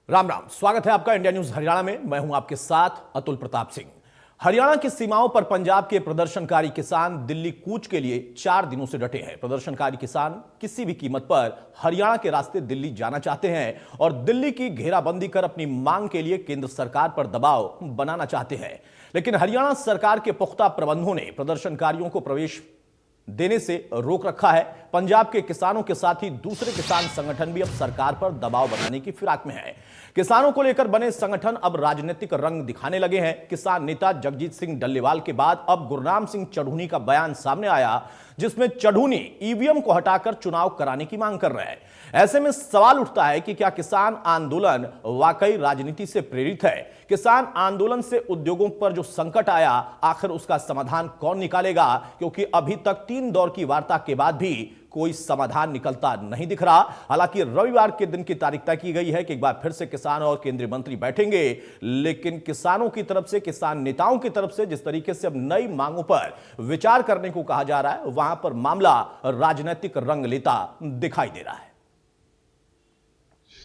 राम राम, स्वागत है आपका इंडिया न्यूज हरियाणा में। मैं हूं आपके साथ अतुल प्रताप सिंह। हरियाणा की सीमाओं पर पंजाब के प्रदर्शनकारी किसान दिल्ली कूच के लिए 4 दिनों से डटे हैं। प्रदर्शनकारी किसान किसी भी कीमत पर हरियाणा के रास्ते दिल्ली जाना चाहते हैं और दिल्ली की घेराबंदी कर अपनी मांग के लिए केंद्र सरकार पर दबाव बनाना चाहते हैं। लेकिन हरियाणा सरकार के पुख्ता प्रबंधों ने प्रदर्शनकारियों को प्रवेश देने से रोक रखा है। पंजाब के किसानों के साथ ही दूसरे किसान संगठन भी अब सरकार पर दबाव बनाने की फिराक में है। किसानों को लेकर बने संगठन अब राजनीतिक रंग दिखाने लगे हैं। किसान नेता जगजीत सिंह डल्लेवाल के बाद अब गुरनाम सिंह चढ़ूनी का बयान सामने आया, जिसमें चढ़ूनी ईवीएम को हटाकर चुनाव कराने की मांग कर रहे हैं। ऐसे में सवाल उठता है कि क्या किसान आंदोलन वाकई राजनीति से प्रेरित है? किसान आंदोलन से उद्योगों पर जो संकट आया, आखिर उसका समाधान कौन निकालेगा? क्योंकि अभी तक 3 दौर की वार्ता के बाद भी कोई समाधान निकलता नहीं दिख रहा। हालांकि रविवार के दिन की तारीख तय की गई है कि एक बार फिर से किसान और केंद्रीय मंत्री बैठेंगे, लेकिन किसानों की तरफ से, किसान नेताओं की तरफ से जिस तरीके से अब नई मांगों पर विचार करने को कहा जा रहा है, वहां पर मामला राजनीतिक रंग लेता दिखाई दे रहा है।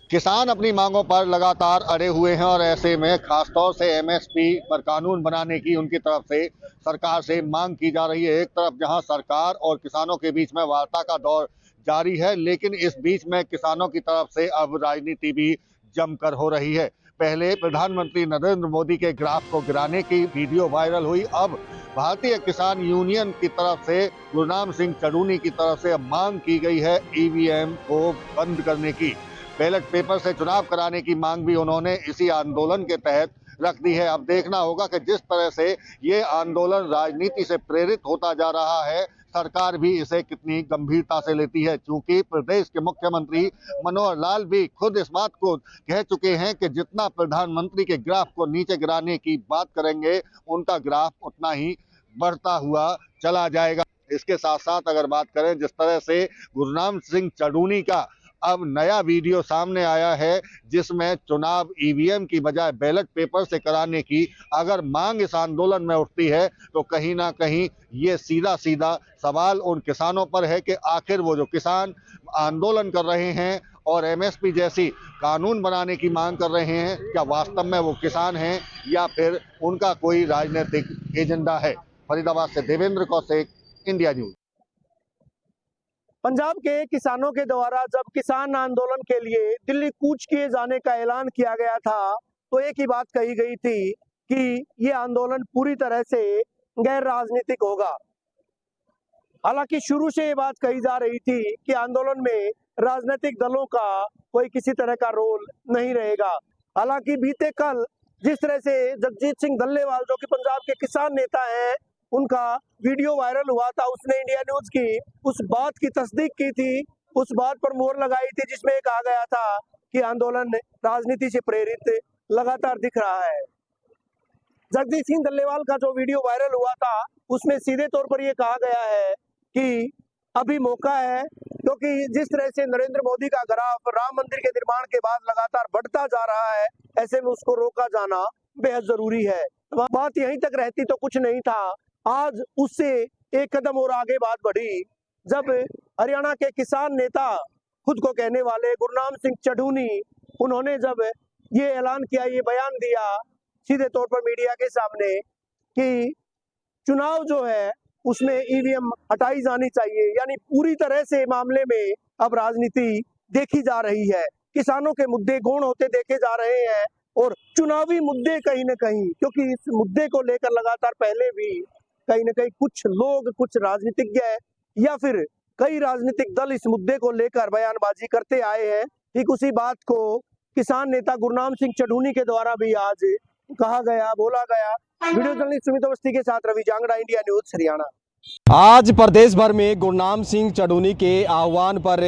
किसान अपनी मांगों पर लगातार अड़े हुए हैं और ऐसे में खासतौर से एमएसपी पर कानून बनाने की उनकी तरफ से सरकार से मांग की जा रही है। एक तरफ जहां सरकार और किसानों के बीच में वार्ता का दौर जारी है, लेकिन इस बीच में किसानों की तरफ से अब राजनीति भी जमकर हो रही है। पहले प्रधानमंत्री नरेंद्र मोदी के ग्राफ को गिराने की वीडियो वायरल हुई। अब भारतीय किसान यूनियन की तरफ से गुरनाम सिंह चढ़ूनी की तरफ से मांग की गई है ईवीएम को बंद करने की। बैलेट पेपर से चुनाव कराने की मांग भी उन्होंने इसी आंदोलन के तहत रख दी है। अब देखना होगा कि जिस तरह से ये आंदोलन राजनीति से प्रेरित होता जा रहा है, सरकार भी इसे कितनी गंभीरता से लेती है। चूंकि प्रदेश के मुख्यमंत्री मनोहर लाल भी खुद इस बात को कह चुके हैं कि जितना प्रधानमंत्री के ग्राफ को नीचे गिराने की बात करेंगे, उनका ग्राफ उतना ही बढ़ता हुआ चला जाएगा। इसके साथ साथ अगर बात करें जिस तरह से गुरनाम सिंह चढ़ूनी का अब नया वीडियो सामने आया है, जिसमें चुनाव ईवीएम की बजाय बैलेट पेपर से कराने की अगर मांग इस आंदोलन में उठती है, तो कहीं ना कहीं ये सीधा सीधा सवाल उन किसानों पर है कि आखिर वो जो किसान आंदोलन कर रहे हैं और एमएसपी जैसी कानून बनाने की मांग कर रहे हैं, क्या वास्तव में वो किसान हैं या फिर उनका कोई राजनीतिक एजेंडा है। फरीदाबाद से देवेंद्र कौशिक, इंडिया न्यूज। पंजाब के किसानों के द्वारा जब किसान आंदोलन के लिए दिल्ली कूच किए जाने का ऐलान किया गया था, तो एक ही बात कही गई थी कि ये आंदोलन पूरी तरह से गैर राजनीतिक होगा। हालांकि शुरू से ये बात कही जा रही थी कि आंदोलन में राजनीतिक दलों का कोई किसी तरह का रोल नहीं रहेगा। हालांकि बीते कल जिस तरह से जगजीत सिंह डल्लेवाल, जो कि पंजाब के किसान नेता हैं, उनका वीडियो वायरल हुआ था, उसने इंडिया न्यूज की उस बात की तस्दीक की थी, उस बात पर मोहर लगाई थी, जिसमें कहा गया था कि आंदोलन राजनीति से प्रेरित लगातार दिख रहा है। जगजीत सिंह डल्लेवाल का जो वीडियो वायरल हुआ था, उसमें सीधे तौर पर यह कहा गया है कि अभी मौका है, क्योंकि जिस तरह से नरेंद्र मोदी का ग्राफ राम मंदिर के निर्माण के बाद लगातार बढ़ता जा रहा है, ऐसे में उसको रोका जाना बेहद जरूरी है। बात यहीं तक रहती तो कुछ नहीं था। आज उससे एक कदम और आगे बात बढ़ी, जब हरियाणा के किसान नेता, खुद को कहने वाले गुरनाम सिंह चढ़ूनी, उन्होंने जब ये ऐलान किया, ये बयान दिया सीधे तौर पर मीडिया के सामने कि चुनाव जो है उसमें ईवीएम हटाई जानी चाहिए, यानी पूरी तरह से मामले में अब राजनीति देखी जा रही है। किसानों के मुद्दे गौण होते देखे जा रहे हैं और चुनावी मुद्दे कहीं न कहीं, क्योंकि इस मुद्दे को लेकर लगातार पहले भी कहीं न कहीं कुछ लोग, कुछ राजनीतिज्ञ या फिर कई राजनीतिक दल इस मुद्दे को लेकर बयानबाजी करते आए हैं। ठीक उसी बात को किसान नेता गुरनाम सिंह चढ़ूनी के द्वारा भी आज कहा गया, बोला गया। वीडियो जर्नलिस्ट सुमित अवस्थी के साथ रवि जांगड़ा, इंडिया न्यूज हरियाणा। आज प्रदेश भर में गुरनाम सिंह चढ़ूनी के आह्वान पर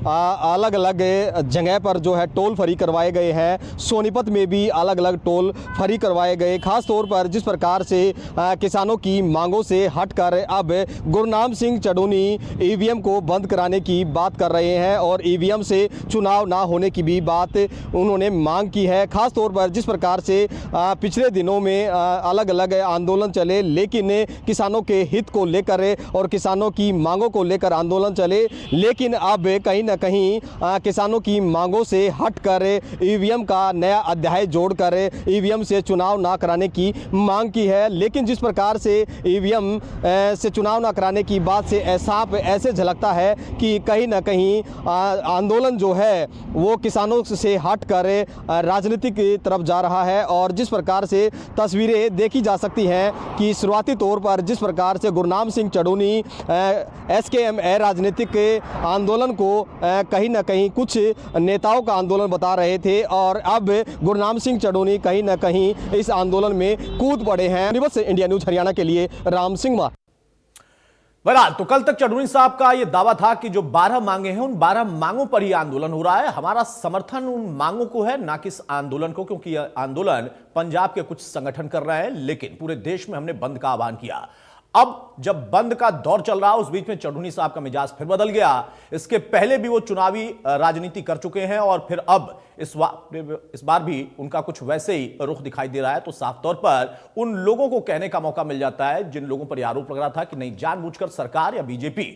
अलग अलग जगह पर जो है टोल फ्री करवाए गए हैं। सोनीपत में भी अलग अलग टोल फ्री करवाए गए। खास तौर पर जिस प्रकार से किसानों की मांगों से हटकर अब गुरनाम सिंह चढ़ूनी ईवीएम को बंद कराने की बात कर रहे हैं और ईवीएम से चुनाव ना होने की भी बात उन्होंने मांग की है। खास तौर पर जिस प्रकार से पिछले दिनों में अलग अलग आंदोलन चले, लेकिन किसानों के हित को लेकर और किसानों की मांगों को लेकर आंदोलन चले, लेकिन अब कहीं न न कहीं किसानों की मांगों से हटकर ईवीएम का नया अध्याय जोड़कर ईवीएम से चुनाव ना कराने की मांग की है। लेकिन जिस प्रकार से ईवीएम से चुनाव ना कराने की बात से साफ ऐसे झलकता है कि कहीं ना कहीं आंदोलन जो है वो किसानों से हटकर राजनीति की तरफ जा रहा है। और जिस प्रकार से तस्वीरें देखी जा सकती हैं कि शुरुआती तौर पर जिस प्रकार से गुरनाम सिंह चढ़ूनी एसकेएम राजनीतिक आंदोलन को कहीं ना कहीं कुछ नेताओं का आंदोलन बता रहे थे, और अब गुरनाम सिंह चढ़ूनी कहीं ना कहीं इस आंदोलन में कूद पड़े हैं। इंडिया न्यूज हरियाणा के लिए राम सिंह मा। बहरहाल तो कल तक चढ़ूनी साहब का यह दावा था कि जो 12 मांगे हैं उन 12 मांगों पर ही आंदोलन हो रहा है। हमारा समर्थन उन मांगों को है, ना कि इस आंदोलन को, क्योंकि यह आंदोलन पंजाब के कुछ संगठन कर रहे हैं, लेकिन पूरे देश में हमने बंद का आह्वान किया। अब जब बंद का दौर चल रहा, उस बीच में चढ़ूनी साहब का मिजाज फिर बदल गया। इसके पहले भी वो चुनावी राजनीति कर चुके हैं और फिर अब इस बार भी उनका कुछ वैसे ही रुख दिखाई दे रहा है। तो साफ तौर पर उन लोगों को कहने का मौका मिल जाता है जिन लोगों पर यह आरोप लग रहा था कि नहीं, जानबूझकर सरकार या बीजेपी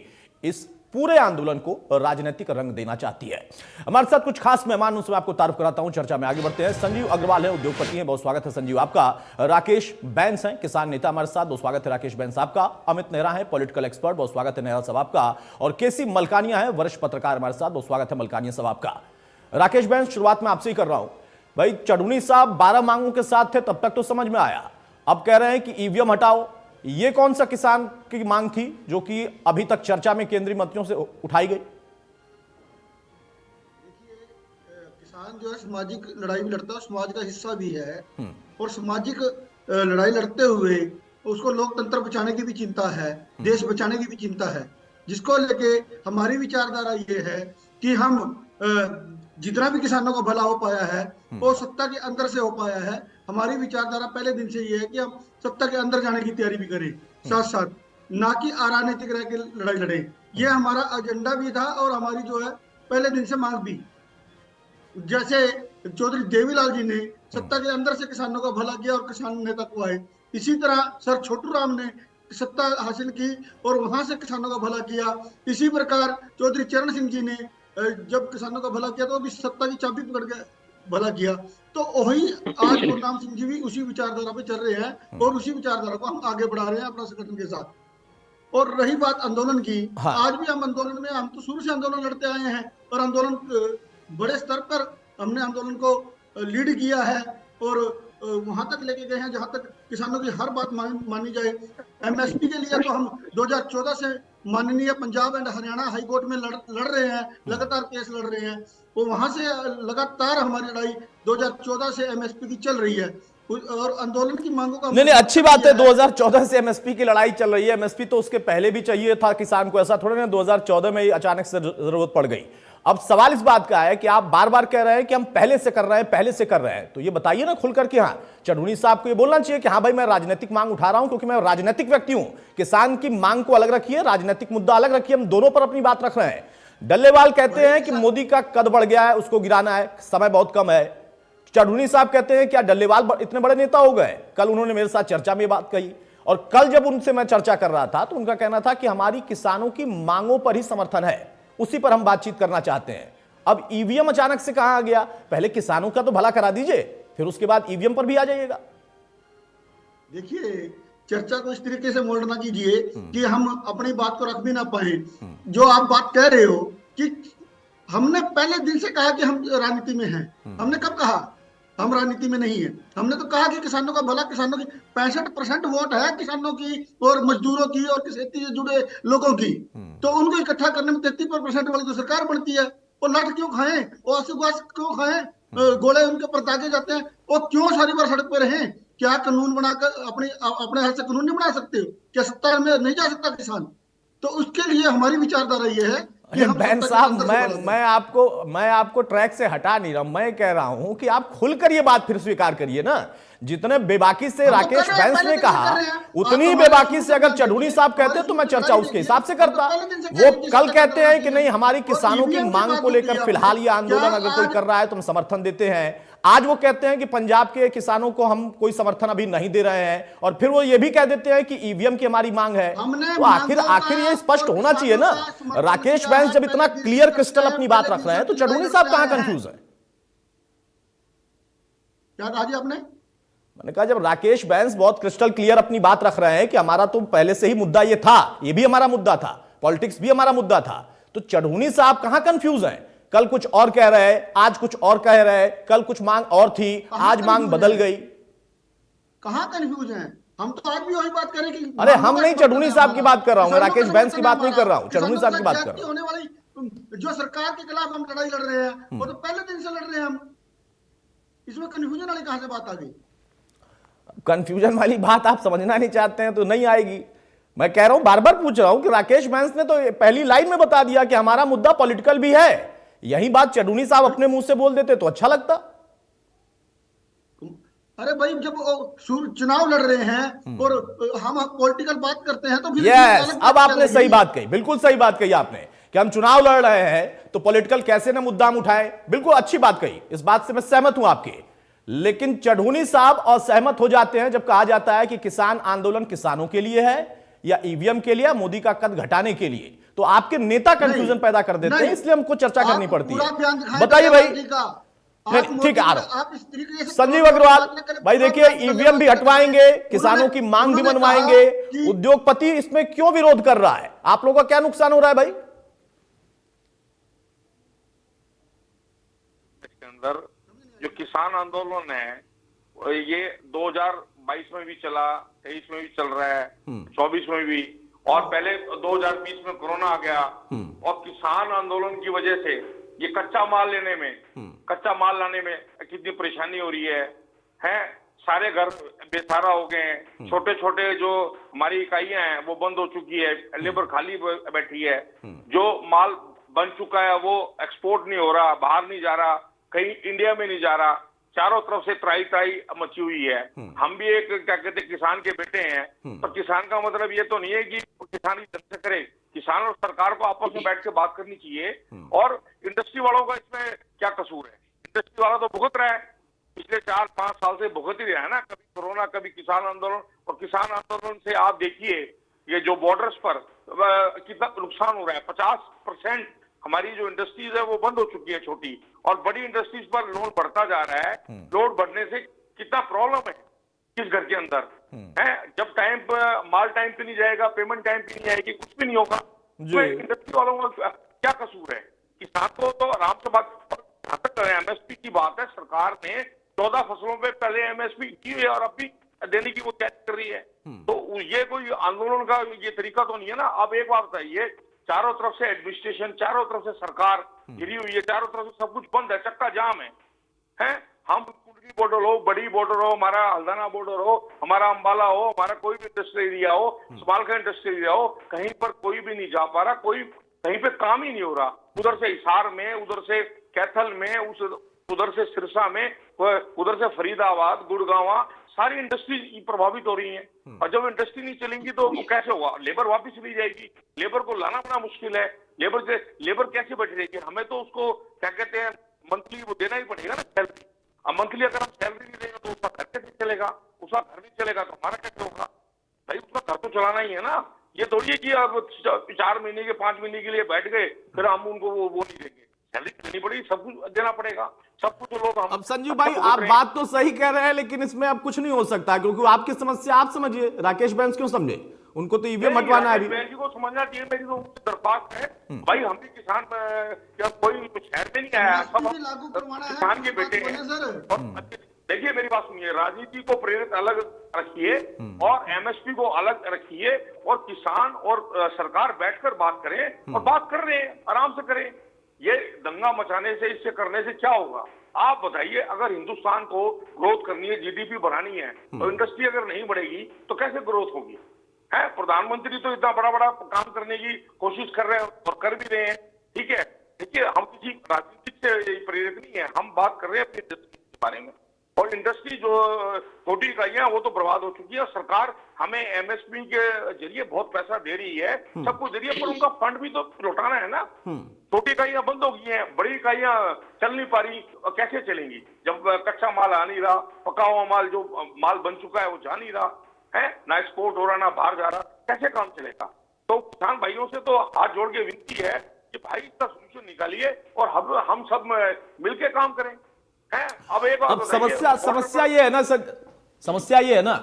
इस पूरे आंदोलन को राजनीतिक रंग देना चाहती है। हमारे साथ कुछ खास मेहमान, उनसे मैं आपको तारुफ कराता हूं। चर्चा में आगे बढ़ते हैं। संजीव अग्रवाल है, उद्योगपति हैं, बहुत स्वागत है संजीव आपका। राकेश बैंस हैं, किसान नेता, हमारे साथ, बहुत स्वागत है राकेश बैंस आपका। अमित नेहरा है, पॉलिटिकल एक्सपर्ट, बहुत स्वागत है नेहरा साहब आपका। और केसी मलकानिया है, वरिष्ठ पत्रकार, हमारे साथ, बहुत स्वागत है मलकानिया साहब आपका। राकेश बैंस, शुरुआत में आपसे ही कर रहा हूं भाई। चढ़ूनी साहब 12 मांगों के साथ थे, तब तक तो समझ में आया, अब कह रहे हैं कि ईवीएम हटाओ। ये कौन सा किसान की मांग थी जो कि अभी तक चर्चा में केंद्रीय मंत्रियों से उठाई गई? देखिए, किसान जो है सामाजिक लड़ाई भी लड़ता है, समाज का हिस्सा भी है, और सामाजिक लड़ाई लड़ते हुए उसको लोकतंत्र बचाने की भी चिंता है, देश बचाने की भी चिंता है, जिसको लेके हमारी विचारधारा ये है कि हम जितना भी किसानों का भला हो पाया है वो सत्ता के अंदर से हो पाया है। हमारी विचारधारा पहले दिन से ये है कि हम सत्ता के अंदर जाने की तैयारी भी करें, साथ साथ ना कि अराजनीतिक रह के लड़ाई लड़े। ये हमारा एजेंडा भी था और हमारी जो है पहले दिन से मांग भी। जैसे चौधरी देवीलाल जी ने सत्ता के अंदर से किसानों का भला किया और किसान नेता को आए, इसी तरह सर छोटू राम ने सत्ता हासिल की और वहां से किसानों का भला किया। इसी प्रकार चौधरी चरण सिंह जी ने जब किसानों का भला किया तो भी सत्ता की चाबी पकड़ के भला किया। तो वही आज गुरनाम सिंह जी भी उसी विचारधारा पे चल रहे हैं और उसी विचारधारा को हम आगे बढ़ा रहे हैं अपना संगठन के साथ। और रही बात आंदोलन की, हाँ। आज भी हम आंदोलन में, हम तो शुरू से आंदोलन लड़ते आए हैं और आंदोलन बड़े स्तर पर हमने आंदोलन को लीड किया है और वहां तक लेके गए हैं जहां तक किसानों की हर बात मानी जाए। एमएसपी के लिए तो हम 2014 से माननीय Punjab and Haryana high court में लड़ रहे हैं, लगातार केस लड़ रहे हैं। वो वहां से लगातार हमारी लड़ाई 2014 से एमएसपी की चल रही है और आंदोलन की मांगों का नहीं, अच्छी बात है। 2014 से एमएसपी की लड़ाई चल रही है। एमएसपी तो उसके पहले भी चाहिए था किसान को, ऐसा थोड़ा ना 2014 में ही अचानक से जरूरत पड़ गई। अब सवाल इस बात का है कि आप बार बार कह रहे हैं कि हम पहले से कर रहे हैं, पहले से कर रहे हैं, तो ये बताइए ना खुलकर कि हाँ, चढ़ूनी साहब को ये बोलना चाहिए कि हाँ भाई मैं राजनीतिक मांग उठा रहा हूं क्योंकि मैं राजनीतिक व्यक्ति हूं। किसान की मांग को अलग रखिए, राजनीतिक मुद्दा अलग रखिए, हम दोनों पर अपनी बात रख रहे हैं। डल्लेवाल कहते हैं कि मोदी का कद बढ़ गया है, उसको गिराना है, समय बहुत कम है। चढ़ूनी साहब कहते हैं क्या डल्लेवाल इतने बड़े नेता हो गए? कल उन्होंने मेरे साथ चर्चा में बात कही और कल जब उनसे मैं चर्चा कर रहा था तो उनका कहना था कि हमारी किसानों की मांगों पर ही समर्थन है, उसी पर हम बातचीत करना चाहते हैं। अब ईवीएम अचानक से कहां आ गया? पहले किसानों का तो भला करा दीजिए, फिर उसके बाद ईवीएम पर भी आ जाइएगा। देखिए, चर्चा को इस तरीके से मोड़ ना कीजिए कि हम अपनी बात को रख भी ना पाए। जो आप बात कह रहे हो कि हमने पहले दिन से कहा कि हम राजनीति में हैं। हमने कब कहा हम राजनीति में नहीं है? हमने तो कहा कि किसानों का भला, किसानों की 65% वोट है किसानों की और मजदूरों की और खेती से जुड़े लोगों की, तो उनको इकट्ठा करने में 33% वाली तो सरकार बनती है। वो लठ क्यों खाएं, वो आसुबास क्यों खाएं, गोले उनके पर दागे जाते हैं, वो क्यों सारी बार सड़क पर रहें? क्या कानून बनाकर अपने हाथ से कानून नहीं बना सकते हो? क्या सत्ता में नहीं जा सकता किसान? तो उसके लिए हमारी विचारधारा ये है कि बहन साहब, मैं आपको ट्रैक से हटा नहीं रहा हूं। मैं कह रहा हूं कि आप खुलकर ये बात फिर स्वीकार करिए ना जितने बेबाकी से हम तो राकेश कर रहे हैं, बैंस पहले ने दिन से कहा, कर रहे हैं। उतनी आप बेबाकी से हमारे अगर चढ़ूनी साहब कहते तो मैं चर्चा उसके हिसाब से करता। वो कल कहते हैं कि नहीं, हमारी किसानों की मांग को लेकर फिलहाल ये आंदोलन अगर कोई कर रहा है तो हम समर्थन देते हैं। आज वो कहते हैं कि पंजाब के किसानों को हम कोई समर्थन अभी नहीं दे रहे हैं, और फिर वो ये भी कह देते हैं कि ईवीएम की हमारी मांग है। तो आखिर ये स्पष्ट होना चाहिए ना। राकेश बैंस जब इतना क्लियर क्रिस्टल अपनी बात रख रहे हैं तो चढ़ूनी साहब कहां कंफ्यूज है? क्या कहा जी आपने? मैंने कहा जब राकेश बैंस बहुत क्रिस्टल क्लियर अपनी बात रख रहे हैं कि हमारा तो पहले से ही मुद्दा ये था, ये भी हमारा मुद्दा था, पॉलिटिक्स भी हमारा मुद्दा था, तो चढ़ूनी साहब कहां कंफ्यूज हैं? कल कुछ और कह रहे हैं, आज कुछ और कह रहे हैं, कल कुछ मांग और थी, आज मांग बदल गई। कहां कंफ्यूज हैं? हम तो आज भी वही बात करें कि अरे हम नहीं, चढ़ूनी साहब की बात कर रहा हूं मैं, राकेश बैंस की बात नहीं कर रहा हूं, चढ़ूनी साहब की बात कर रहा हूं। होने वाली जो सरकार के खिलाफ हम लड़ाई लड़ रहे हैं वो तो पहले दिन से लड़ रहे हैं हम। इसमें कंफ्यूजन वाली कहां से बात आ गई? कंफ्यूजन वाली बात आप समझना नहीं चाहते हैं तो नहीं आएगी। मैं कह रहा हूं, बार बार पूछ रहा हूं कि राकेश बैंस ने तो पहली लाइन में बता दिया कि हमारा मुद्दा पॉलिटिकल भी है। यही बात चढ़ूनी साहब अपने मुंह से बोल देते तो अच्छा लगता। अरे भाई, जब चुनाव लड़ रहे हैं और हम पॉलिटिकल बात करते हैं तो फिर यस, अब आपने सही बात कही, बिल्कुल सही बात कही आपने कि हम चुनाव लड़ रहे हैं तो पॉलिटिकल कैसे ना मुद्दा हम उठाएं। बिल्कुल अच्छी बात कही, इस बात से मैं सहमत हूं आपके। लेकिन चढ़ूनी साहब असहमत हो जाते हैं जब कहा जाता है कि किसान आंदोलन किसानों के लिए है या ईवीएम के लिए, मोदी का कद घटाने के लिए। तो आपके नेता कंफ्यूजन पैदा कर देते हैं, इसलिए हमको चर्चा करनी पड़ती है। बताइए भाई। ठीक है, आ रहा हूं। संजीव अग्रवाल भाई, देखिए ईवीएम भी हटवाएंगे, किसानों की मांग भी मनवाएंगे, उद्योगपति इसमें क्यों विरोध कर रहा है? आप लोगों का क्या नुकसान हो रहा है भाई? इसके अंदर जो किसान आंदोलन है ये 2022 में भी चला, 23 में भी चल रहा है, 24 में भी, और पहले 2020 में कोरोना आ गया। और किसान आंदोलन की वजह से ये कच्चा माल लेने में, कच्चा माल लाने में कितनी परेशानी हो रही है। सारे घर बेसहारा हो गए हैं, छोटे छोटे जो हमारी इकाइयां हैं वो बंद हो चुकी है, लेबर खाली बैठी है, जो माल बन चुका है वो एक्सपोर्ट नहीं हो रहा, बाहर नहीं जा रहा, कहीं इंडिया में नहीं जा रहा, चारों तरफ से त्राई त्राई मची हुई है। हम भी एक क्या कहते हैं किसान के बेटे हैं, तो किसान का मतलब ये तो नहीं है कि किसान ही चर्चा करे। किसान और सरकार को आपस में बैठ के बात करनी चाहिए। और इंडस्ट्री वालों का इसमें क्या कसूर है? इंडस्ट्री वाला तो भुगत रहा है, पिछले 4-5 साल से भुगत ही रहा है ना, कभी कोरोना कभी किसान आंदोलन। और किसान आंदोलन से आप देखिए ये जो बॉर्डर्स पर कितना नुकसान हो रहा है। 50% हमारी जो इंडस्ट्रीज है वो बंद हो चुकी है, छोटी और बड़ी इंडस्ट्रीज पर लोड बढ़ता जा रहा है। लोड बढ़ने से कितना प्रॉब्लम है किस घर के अंदर है। जब टाइम पर माल टाइम पे नहीं जाएगा, पेमेंट टाइम पे नहीं आएगी, कुछ भी नहीं होगा। तो इंडस्ट्री वालों का क्या कसूर है? किसान को तो आराम से बात एमएसपी की बात है। सरकार ने 14 फसलों पे पहले एमएसपी की है और अभी देने की वो क्या कर रही है। तो ये कोई आंदोलन का ये तरीका तो नहीं है ना। अब एक बात बताइए, चारों तरफ से एडमिनिस्ट्रेशन, चारों तरफ से सरकार घिरी हुई है, चारों तरफ से सब कुछ बंद है, चक्का जाम है। हम कुंडली बॉर्डर हो, बड़ी बॉर्डर हो, हमारा हल्दाना बॉर्डर हो, हमारा अंबाला हो, हमारा कोई भी इंडस्ट्रियल एरिया हो, समालखा इंडस्ट्रियल एरिया हो, कहीं पर कोई भी नहीं जा पा रहा, कोई कहीं पे काम ही नहीं हो रहा। उधर से हिसार में, उधर से कैथल में, उधर से सिरसा में, उधर से फरीदाबाद, गुड़गांव, सारी इंडस्ट्री प्रभावित हो रही हैं। और जब इंडस्ट्री नहीं चलेंगी तो वो कैसे होगा? लेबर वापस चली जाएगी, लेबर को लाना बड़ा मुश्किल है। लेबर कैसे बैठ रहेगी? हमें तो उसको क्या कहते हैं मंथली वो देना ही पड़ेगा ना, सैलरी। अब मंथली अगर हम सैलरी नहीं देंगे तो उसका घर कैसे चलेगा? उसका घर नहीं चलेगा तो हमारा कैसे होगा भाई? उसका घर तो चलाना ही है ना। ये थोड़ी है कि अब 4 महीने के 5 महीने के लिए बैठ गए फिर हम उनको वो नहीं देंगे। सैलरी देनी पड़ेगी, सब कुछ देना पड़ेगा, सब कुछ लोग। अब संजीव भाई आप बात तो सही कह रहे हैं, लेकिन इसमें अब कुछ नहीं हो सकता क्योंकि आपकी समस्या आप समझिए, राकेश बैंस क्यों समझे? उनको तो ईवीएम हटवाना है। बैंस को समझना चाहिए, मेरी तो दरख्वास्त है भाई। हम भी किसान क्या कोई शहर में नहीं आया, सब किसान के बेटे हैं। देखिए मेरी बात सुनिए, राजनीति को प्रेरित अलग रखिए और एमएसपी को अलग रखिए, और किसान और सरकार बैठकर बात करें। और बात कर रहे हैं, आराम से करें। ये दंगा मचाने से, इससे करने से क्या होगा? आप बताइए, अगर हिंदुस्तान को ग्रोथ करनी है, जीडीपी बढ़ानी है, तो इंडस्ट्री अगर नहीं बढ़ेगी तो कैसे ग्रोथ होगी? है प्रधानमंत्री तो इतना बड़ा बड़ा काम करने की कोशिश कर रहे हैं और कर भी रहे हैं, ठीक है। देखिए हम किसी राजनीतिक से प्रेरित नहीं है, हम बात कर रहे हैं अपनी इंडस्ट्री के बारे में। और इंडस्ट्री जो छोटी इकाइयां वो तो बर्बाद हो चुकी है। सरकार हमें एमएसपी के जरिए बहुत पैसा दे रही है, सब कुछ दे रही है, पर उनका फंड भी तो लौटाना है ना। छोटी इकाइयां बंद हो गई हैं, बड़ी इकाइयां चल नहीं पा रही, कैसे चलेंगी जब कच्चा माल आ नहीं रहा, पका हुआ माल जो माल बन चुका है वो जा नहीं रहा है, ना एक्सपोर्ट हो रहा ना बाहर जा रहा, कैसे काम चलेगा। तो किसान भाइयों से तो हाथ जोड़ के विनती है कि भाई इसका सोल्यूशन निकालिए और हम सब मिलके काम करें। अब एक अब समस्या ये है ना सर, समस्या ये है ना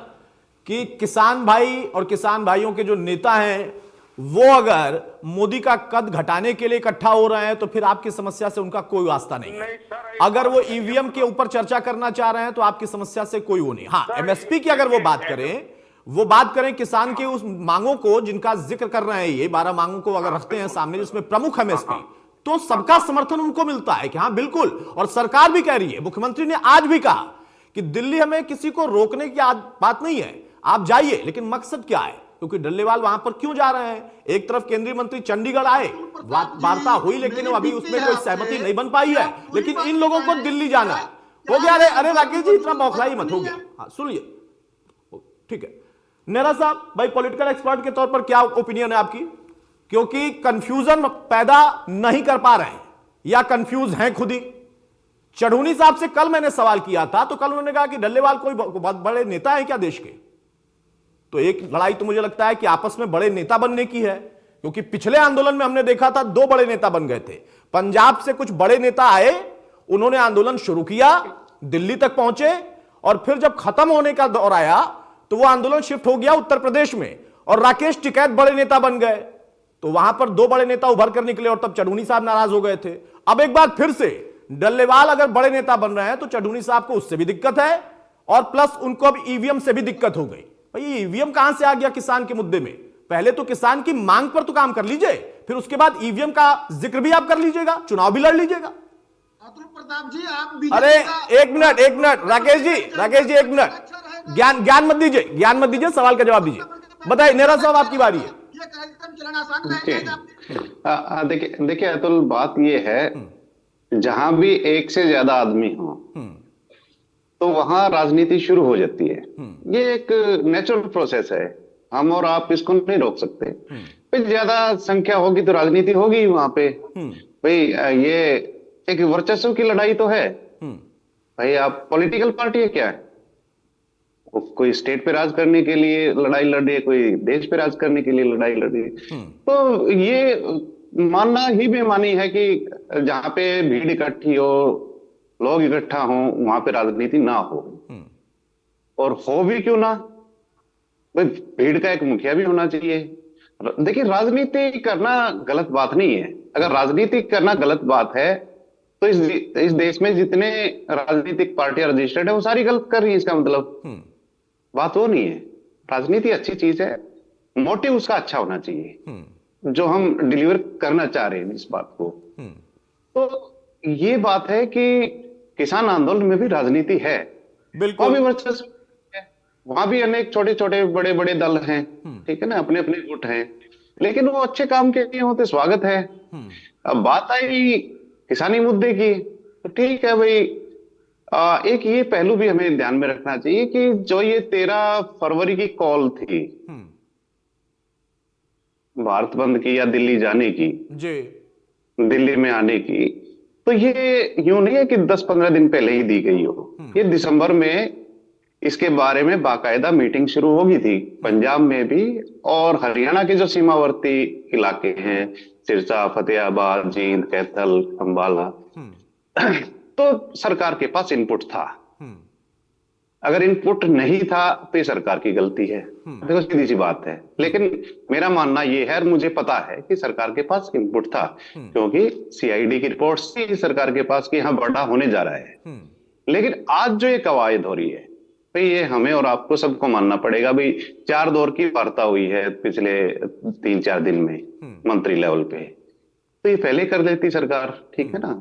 कि किसान भाई और किसान भाइयों के जो नेता हैं वो अगर मोदी का कद घटाने के लिए इकट्ठा हो रहे हैं तो फिर आपकी समस्या से उनका कोई वास्ता नहीं है। अगर वो ईवीएम के ऊपर चर्चा करना चाह रहे हैं तो आपकी समस्या से कोई वो नहीं। हाँ, एमएसपी की अगर वो बात करें किसान की उस मांगों को जिनका जिक्र कर रहे हैं, ये 12 मांगों को अगर रखते हैं सामने जिसमें प्रमुख एमएसपी, तो सबका समर्थन उनको मिलता है कि हाँ बिल्कुल। और सरकार भी कह रही है, मुख्यमंत्री ने आज भी कहा कि दिल्ली हमें किसी को रोकने की बात नहीं है, आप जाइए, लेकिन मकसद क्या है, क्योंकि डल्लेवाल वहां पर क्यों जा रहे हैं। एक तरफ केंद्रीय मंत्री चंडीगढ़ आए, वार्ता हुई, लेकिन अभी उसमें कोई सहमति नहीं बन पाई है। लेकिन इन लोगों को दिल्ली जाना है, हो गया। अरे राकेश जी इतना बौखलाई मत, हो गया। हाँ सुनिए, ठीक है नेहरा साहब, भाई पॉलिटिकल एक्सपर्ट के तौर पर क्या ओपिनियन है आपकी, क्योंकि कंफ्यूजन पैदा नहीं कर पा रहे हैं या कंफ्यूज हैं खुद ही। चढ़ूनी साहब से कल मैंने सवाल किया था तो कल उन्होंने कहा कि डल्लेवाल कोई बहुत बड़े नेता है क्या देश के। तो एक लड़ाई तो मुझे लगता है कि आपस में बड़े नेता बनने की है, क्योंकि पिछले आंदोलन में हमने देखा था 2 बड़े नेता बन गए थे। पंजाब से कुछ बड़े नेता आए, उन्होंने आंदोलन शुरू किया, दिल्ली तक पहुंचे, और फिर जब खत्म होने का दौर आया तो वो आंदोलन शिफ्ट हो गया उत्तर प्रदेश में, और राकेश टिकैत बड़े नेता बन गए। तो वहां पर 2 बड़े नेता उभर कर निकले और तब चढ़ूनी साहब नाराज हो गए थे। अब एक बार फिर से डल्लेवाल अगर बड़े नेता बन रहे हैं तो चढ़ूनी साहब को उससे भी दिक्कत है, और प्लस उनको अब ईवीएम से भी दिक्कत हो गई। भाई ईवीएम कहां से आ गया किसान के मुद्दे में? पहले तो किसान की मांग पर तो काम कर लीजिए, फिर उसके बाद ईवीएम का जिक्र भी आप कर लीजिएगा, चुनाव भी लड़ लीजिएगा। अतुल प्रताप जी, आप अरे एक मिनट राकेश जी एक मिनट, ज्ञान मत दीजिए, सवाल का जवाब दीजिए। बताइए नेहरा साहब, आपकी बारी है। ये कार्यक्रम चलाना आसान रहेगा। देखिए अतुल, बात ये है जहां भी एक से ज्यादा आदमी हो तो वहां राजनीति शुरू हो जाती है। ये एक नेचुरल प्रोसेस है, हम और आप इसको नहीं रोक सकते। भाई ज्यादा संख्या होगी तो राजनीति होगी वहां पे। भाई ये एक वर्चस्व की लड़ाई तो है। भाई आप पॉलिटिकल पार्टी है क्या है, कोई स्टेट पे राज करने के लिए लड़ाई लड़ रही है, कोई देश पे राज करने के लिए लड़ाई लड़ रही है। तो ये मानना ही बेमानी है कि जहां पे भीड़ इकट्ठी हो, लोग इकट्ठा हो, वहां पे राजनीति ना हो। और हो भी क्यों ना, भाई भीड़ का एक मुखिया भी होना चाहिए। देखिए राजनीति करना गलत बात नहीं है। अगर राजनीति करना गलत बात है तो इस देश में जितने राजनीतिक पार्टियां रजिस्टर्ड है वो सारी गलत कर रही है, इसका मतलब बात वो नहीं है। राजनीति अच्छी चीज है, मोटिव उसका अच्छा होना चाहिए, जो हम डिलीवर करना चाह रहे हैं इस बात को। तो ये बात है कि किसान आंदोलन में भी राजनीति है, बिल्कुल, वहां भी वर्चस्व है, वहां भी अनेक छोटे छोटे बड़े बड़े दल हैं, ठीक है ना, अपने अपने गुट हैं, लेकिन वो अच्छे काम के लिए होते, स्वागत है। अब बात आई किसानी मुद्दे की, तो ठीक है भाई, एक ये पहलू भी हमें ध्यान में रखना चाहिए कि जो ये 13 फरवरी की कॉल थी भारत बंद की या दिल्ली जाने की जी, दिल्ली में आने की, तो ये यूं नहीं है कि 10-15 दिन पहले ही दी गई हो। ये दिसंबर में इसके बारे में बाकायदा मीटिंग शुरू होगी थी, पंजाब में भी और हरियाणा के जो सीमावर्ती इलाके हैं, सिरसा, फतेहाबाद, जींद, कैथल, अंबाला, तो सरकार के पास इनपुट था। अगर इनपुट नहीं था तो ये सरकार की गलती है, देखो सीधी सी बात है। लेकिन मेरा मानना ये है और मुझे पता है कि सरकार के पास इनपुट था, क्योंकि सीआईडी की रिपोर्ट थी सरकार के पास कि हाँ बड़ा होने जा रहा है। लेकिन आज जो ये कवायद हो रही है भाई, ये हमें और आपको सबको मानना पड़ेगा। भाई 4 दौर की वार्ता हुई है पिछले 3-4 दिन में मंत्री लेवल पे, तो ये पहले कर देती सरकार, ठीक है ना,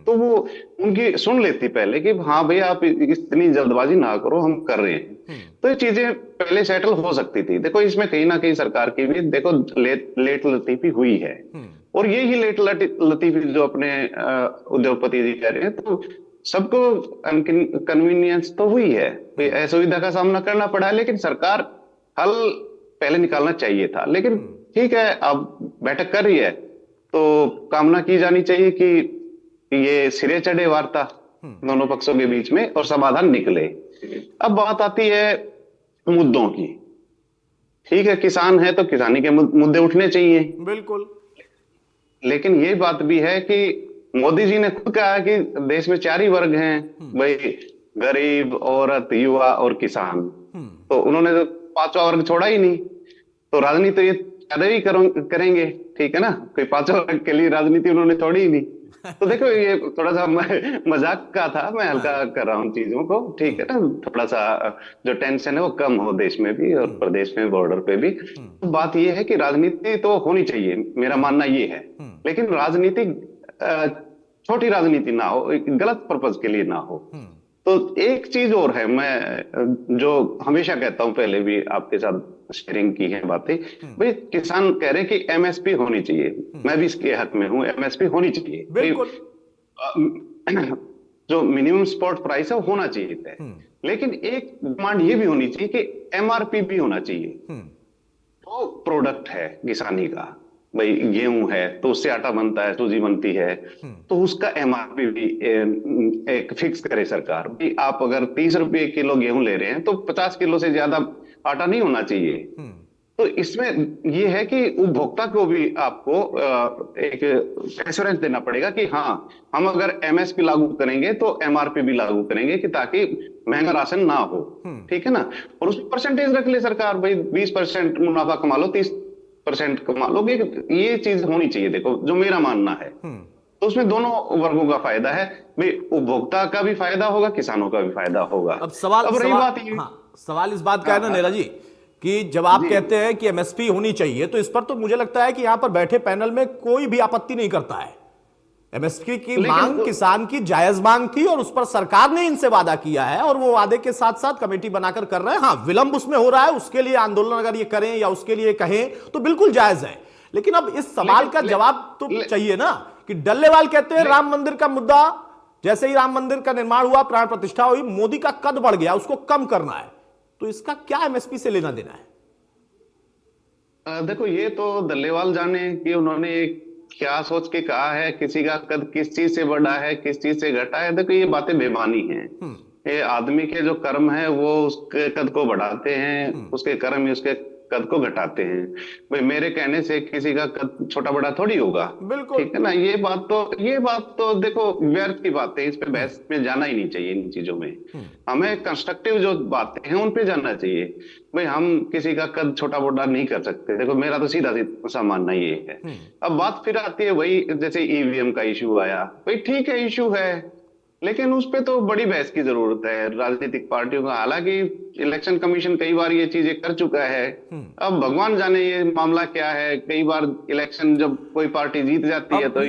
तो वो उनकी सुन लेती पहले कि हाँ भाई आप इतनी जल्दबाजी ना करो, हम कर रहे हैं। तो ये चीजें पहले सेटल हो सकती थी। देखो इसमें कहीं ना कहीं सरकार की भी देखो लेट लतीफी हुई है, और ये ही लेट लतीफी जो अपने उद्योगपति जी कह रहे हैं, तो सबको कन्वीनियंस तो हुई है, असुविधा का सामना करना पड़ा, लेकिन सरकार हल पहले निकालना चाहिए था। लेकिन ठीक है, अब बैठक कर रही है तो कामना की जानी चाहिए कि ये सिरे चढ़े वार्ता दोनों पक्षों के बीच में और समाधान निकले। अब बात आती है मुद्दों की। ठीक है, किसान है तो किसानी के मुद्दे उठने चाहिए, बिल्कुल। लेकिन ये बात भी है कि मोदी जी ने खुद कहा कि देश में 4 ही वर्ग हैं भाई, गरीब, औरत, युवा और किसान। तो उन्होंने तो 5वां वर्ग छोड़ा ही नहीं। तो राजनीति तो ये ज्यादा ही करेंगे, ठीक है ना, कोई 5वां वर्ग के लिए राजनीति उन्होंने छोड़ी ही नहीं। तो देखो, ये थोड़ा सा मजाक का था, मैं हल्का कर रहा हूँ चीजों को, ठीक है ना, थोड़ा सा जो टेंशन है वो कम हो देश में भी और प्रदेश में, बॉर्डर पे भी। तो बात ये है कि राजनीति तो होनी चाहिए, मेरा मानना ये है, लेकिन राजनीति छोटी राजनीति ना हो, गलत पर्पज के लिए ना हो। तो एक चीज और है, मैं जो हमेशा कहता हूं, पहले भी आपके साथ शेयरिंग की है बातें, भाई किसान कह रहे हैं कि एमएसपी होनी चाहिए, मैं भी इसके हक में हूं, एमएसपी होनी चाहिए बिल्कुल। जो मिनिमम स्पॉट प्राइस है वो होना चाहिए तय, लेकिन एक डिमांड ये भी होनी चाहिए कि एमआरपी भी होना चाहिए। तो प्रोडक्ट है किसानी का, भाई गेहूं है तो उससे आटा बनता है, सूजी बनती है, तो उसका एमआरपी भी एक फिक्स करे सरकार। भाई आप अगर 30 रुपए किलो गेहूं ले रहे हैं तो 50 किलो से ज्यादा आटा नहीं होना चाहिए। तो इसमें यह है कि उपभोक्ता को भी आपको एक एश्योरेंस देना पड़ेगा कि हाँ, हम अगर एमएसपी लागू करेंगे तो एमआरपी भी लागू करेंगे, कि ताकि महंगा राशन ना हो, ठीक है ना। और उसमें परसेंटेज रख ले सरकार, भाई 20% मुनाफा कमा लो, 30% कमा लोगे, ये चीज होनी चाहिए। देखो, जो मेरा मानना है, तो उसमें दोनों वर्गों का फायदा है, भाई उपभोक्ता का भी फायदा होगा, किसानों का भी फायदा होगा। अब सवाल इस बात का है ना नेरा जी, कि जब आप कहते हैं कि एमएसपी होनी चाहिए, तो इस पर तो मुझे लगता है कि यहां पर बैठे पैनल में कोई भी आपत्ति नहीं करता है। एमएसपी की मांग किसान की जायज मांग थी और उस पर सरकार ने इनसे वादा किया है और वो वादे के साथ साथ कमेटी बनाकर कर रहे हैं। हाँ, विलंब उसमें हो रहा है, उसके लिए आंदोलन अगर ये करें या उसके लिए कहें तो बिल्कुल जायज है, लेकिन अब इस सवाल का जवाब तो चाहिए ना। कि डल्लेवाल कहते हैं राम मंदिर का मुद्दा, जैसे ही राम मंदिर का निर्माण हुआ, प्राण प्रतिष्ठा हुई, मोदी का कद बढ़ गया, उसको कम करना है, तो इसका क्या एमएसपी से लेना देना है? देखो, ये तो डल्लेवाल जाने कि उन्होंने क्या सोच के कहा है, किसी का कद किस चीज से बढ़ा है, किस चीज से घटा है। देखो, ये बातें बेमानी हैं। ये आदमी के जो कर्म है वो उसके कद को बढ़ाते हैं, उसके कर्म ही उसके कद को घटाते हैं। भाई मेरे कहने से किसी का कद छोटा बड़ा थोड़ी होगा, बिल्कुल, ठीक है ना। ये बात तो देखो व्यर्थ की बात है, इस पे बहस में जाना ही नहीं चाहिए। इन चीजों में हमें कंस्ट्रक्टिव जो बातें हैं उन पे जाना चाहिए। भाई हम किसी का कद छोटा बड़ा नहीं कर सकते। देखो, मेरा तो सीधा सा मानना ये है। अब बात फिर आती है वही, जैसे ईवीएम का इशू आया, भाई ठीक है, इशू है, लेकिन उस पे तो बड़ी बहस की जरूरत है राजनीतिक पार्टियों का। हालांकि इलेक्शन कमीशन कई बार ये चीजें कर चुका है, अब भगवान जाने ये मामला क्या है। कई बार इलेक्शन जब कोई पार्टी जीत जाती है तो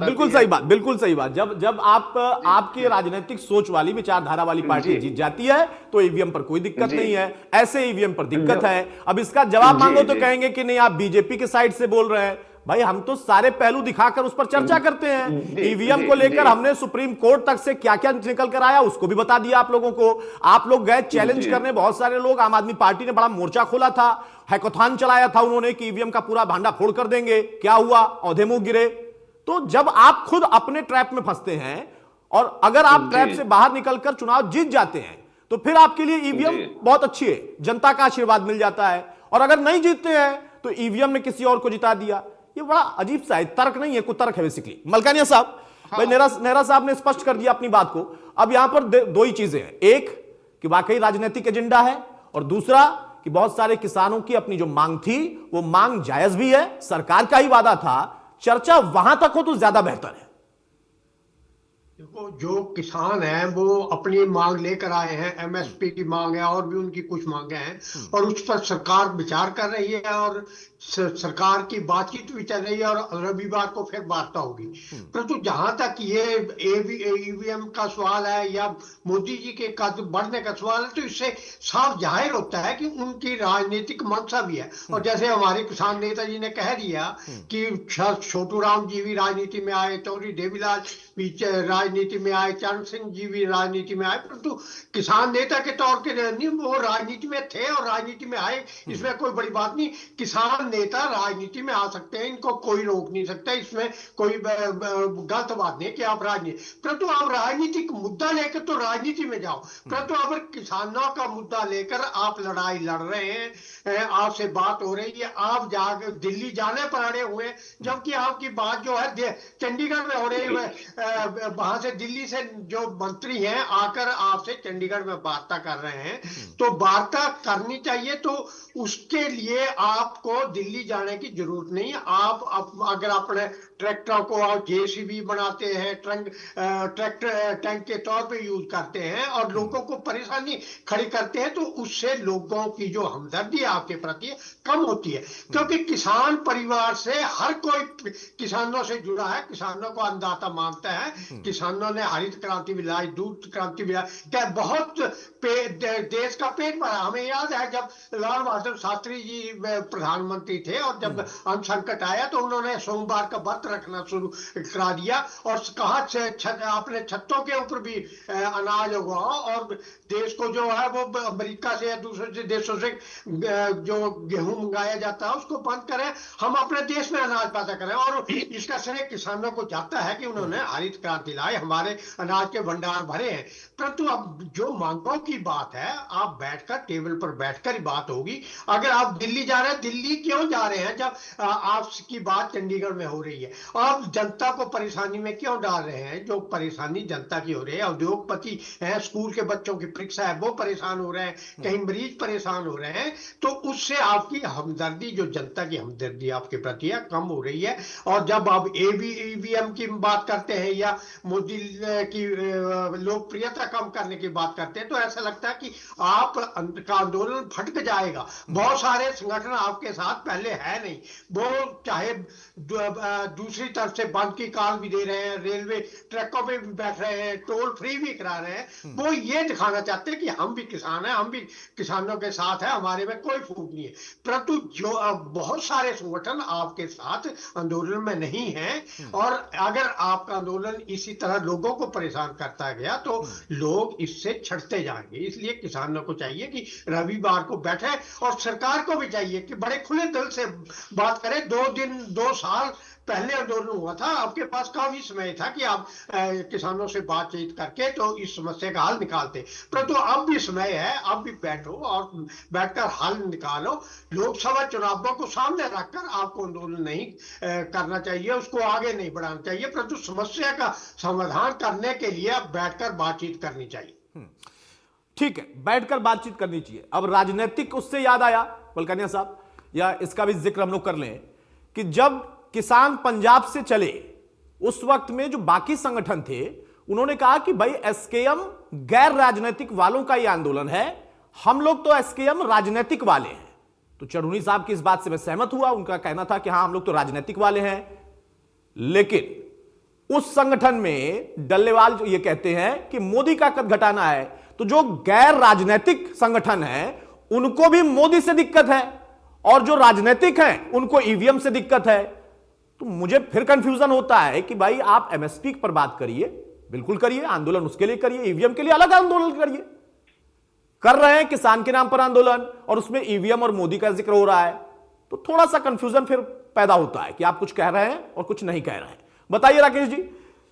बिल्कुल सही बात, बिल्कुल सही बात। जब आपकी राजनीतिक सोच वाली, विचारधारा वाली पार्टी जीत जाती है तो ईवीएम पर कोई दिक्कत नहीं है, ऐसे ईवीएम पर दिक्कत है। अब इसका जवाब मांगो तो कहेंगे कि नहीं, आप बीजेपी के साइड से बोल रहे हैं। भाई हम तो सारे पहलू दिखाकर उस पर चर्चा करते हैं। ईवीएम को लेकर हमने सुप्रीम कोर्ट तक से क्या क्या निकल कर आया उसको भी बता दिया आप लोगों को। आप लोग गए चैलेंज करने, बहुत सारे लोग, आम आदमी पार्टी ने बड़ा मोर्चा खोला था, हैकाथॉन चलाया था उन्होंने कि ईवीएम का पूरा भांडा फोड़ कर देंगे। क्या हुआ? औंधे मुंह गिरे। तो जब आप खुद अपने ट्रैप में फंसते हैं और अगर आप ट्रैप से बाहर निकलकर चुनाव जीत जाते हैं तो फिर आपके लिए ईवीएम बहुत अच्छी है, जनता का आशीर्वाद मिल जाता है। और अगर नहीं जीतते हैं तो ईवीएम ने किसी और को जिता दिया। ये बड़ा अजीब सा है, तर्क नहीं है, कुतर्क है बेसिकली। मलकानिया साहब, भाई नेहरा साहब ने स्पष्ट कर दिया अपनी बात को। अब यहां पर दो ही चीजें हैं, एक कि वाकई राजनीतिक एजेंडा है और दूसरा कि बहुत सारे किसानों की अपनी जो मांग थी वो मांग जायज भी है, सरकार का ही वादा था। चर्चा वहां तक हो तो ज्यादा बेहतर है। देखो, जो किसान हैं वो अपनी मांग लेकर आए हैं, एमएसपी की मांग है और भी उनकी कुछ मांगे हैं, और उस पर सरकार विचार कर रही है और सरकार की बातचीत भी चल रही है और रविवार को फिर वार्ता होगी। परंतु जहां तक ये ईवीएम का सवाल है या मोदी जी के कद बढ़ने का सवाल है, तो इससे साफ जाहिर होता है कि उनकी राजनीतिक मंशा भी है। और जैसे हमारे किसान नेता जी ने कह दिया कि छोटू राम जी भी राजनीति में आए, चौधरी देवीलाल भी राजनीति में आए, चरण सिंह जी भी राजनीति में आए, परंतु किसान नेता के तौर के नहीं, वो राजनीति में थे और राजनीति में आए, इसमें कोई बड़ी बात नहीं। किसान नेता राजनीति में आ सकते हैं, इनको कोई रोक नहीं सकता, इसमें कोई गलत बात नहीं कि आप राजनीति, परंतु आप राजनीतिक मुद्दा लेकर तो राजनीति में जाओ। परंतु अगर किसानों का मुद्दा लेकर आप लड़ाई लड़ रहे हैं, आपसे बात हो रही है, आप जाकर दिल्ली जाने पर अड़े हुए, जबकि आपकी बात जो है चंडीगढ़ में हो रही है, वहां से दिल्ली से जो मंत्री हैं आकर आपसे चंडीगढ़ में वार्ता कर रहे हैं, तो वार्ता करनी चाहिए। तो उसके लिए आपको दिल्ली जाने की जरूरत नहीं। आप अगर अपने ट्रैक्टर को आप जेसीबी बनाते हैं, ट्रैक्टर टैंक के तौर पे यूज करते हैं और लोगों को परेशानी खड़ी करते हैं, तो उससे लोगों की जो हमदर्दी है आपके प्रति कम होती है। क्योंकि किसान परिवार से हर कोई किसानों से जुड़ा है, किसानों को अन्नदाता मानता है, किसानों ने हरित क्रांति भी लाई, दूध क्रांति भी लाई, क्या बहुत देश का पेट भरा। हमें याद है जब लाल बहादुर शास्त्री जी प्रधानमंत्री थे और जब अन्न संकट आया तो उन्होंने सोमवार का व्रत रखना शुरू करा दिया और कहा अपने छतों के ऊपर भी अनाज उगाओ और देश को जो है वो अमेरिका से या दूसरे देशों से जो गेहूं मंगाया जाता है उसको बंद करें, हम अपने देश में अनाज पैदा करें। और इसका श्रेय किसानों को जाता है कि उन्होंने हरित क्रांति लाई, हमारे अनाज के भंडार भरे हैं। परंतु अब जो मांगों की बात है, आप बैठकर टेबल पर बैठकर ही बात होगी। अगर आप दिल्ली जा रहे हैं, दिल्ली क्यों जा रहे हैं जब आपकी बात चंडीगढ़ में हो रही है? आप जनता को परेशानी में क्यों डाल रहे हैं? जो परेशानी जनता की हो रही है, उद्योगपति हैं, स्कूल के बच्चों की परीक्षा है वो परेशान हो रहे हैं, कहीं मरीज परेशान हो रहे हैं, तो उससे आपकी हमदर्दी, जो जनता की हमदर्दी आपके प्रति है, कम हो रही है। और जब आप ईवीएम की बात करते हैं या मोदी की लोकप्रियता कम करने की बात करते हैं, तो ऐसा लगता है कि आप का आंदोलन फटक जाएगा। बहुत सारे संगठन आपके साथ पहले है नहीं, वो चाहे दूसरी तरफ से बंद की कॉल भी दे रहे हैं, रेलवे ट्रैकों पे भी बैठ रहे हैं, टोल फ्री भी करा रहे हैं, वो ये दिखाना चाहते हैं कि हम भी किसान हैं, हम भी किसानों के साथ हैं, हमारे में कोई फूट नहीं है। परंतु जो बहुत सारे संगठन आपके साथ आंदोलन में नहीं हैं, और अगर आपका आंदोलन इसी तरह लोगों को परेशान करता गया तो लोग इससे छटते जाएंगे। इसलिए किसानों को चाहिए कि रविवार को बैठे और सरकार को भी चाहिए कि बड़े खुले दिल से बात करें। 2 साल पहले आंदोलन हुआ था, आपके पास काफी समय था कि आप किसानों से बातचीत करके तो इस समस्या का हल निकालते, परंतु अब भी समय है, अब भी बैठो और बैठकर हल निकालो। लोकसभा चुनावों को सामने रखकर आपको आंदोलन नहीं करना चाहिए, उसको आगे नहीं बढ़ाना चाहिए, परंतु समस्या का समाधान करने के लिए बैठकर बातचीत करनी चाहिए। ठीक है, बैठकर बातचीत करनी चाहिए। अब राजनीतिक उससे याद आया पलकनिया साहब, या इसका भी जिक्र हम लोग कर लें कि जब किसान पंजाब से चले उस वक्त में जो बाकी संगठन थे उन्होंने कहा कि भाई एसकेएम गैर राजनीतिक वालों का यह आंदोलन है, हम लोग तो एसकेएम राजनीतिक वाले हैं। तो चढ़ूनी साहब की इस बात से मैं सहमत हुआ, उनका कहना था कि हां हम लोग तो राजनीतिक वाले हैं। लेकिन उस संगठन में डल्लेवाल जो ये कहते हैं कि मोदी का कद घटाना है, तो जो गैर राजनीतिक संगठन है उनको भी मोदी से दिक्कत है और जो राजनीतिक हैं उनको ईवीएम से दिक्कत है। तो मुझे फिर कंफ्यूजन होता है कि भाई आप एमएसपी पर बात करिए, बिल्कुल करिए, आंदोलन उसके लिए करिए, ईवीएम के लिए अलग आंदोलन करिए। कर रहे हैं किसान के नाम पर आंदोलन और उसमें ईवीएम और मोदी का जिक्र हो रहा है, तो थोड़ा सा कंफ्यूजन फिर पैदा होता है कि आप कुछ कह रहे हैं और कुछ नहीं कह रहे हैं। बताइए राकेश जी,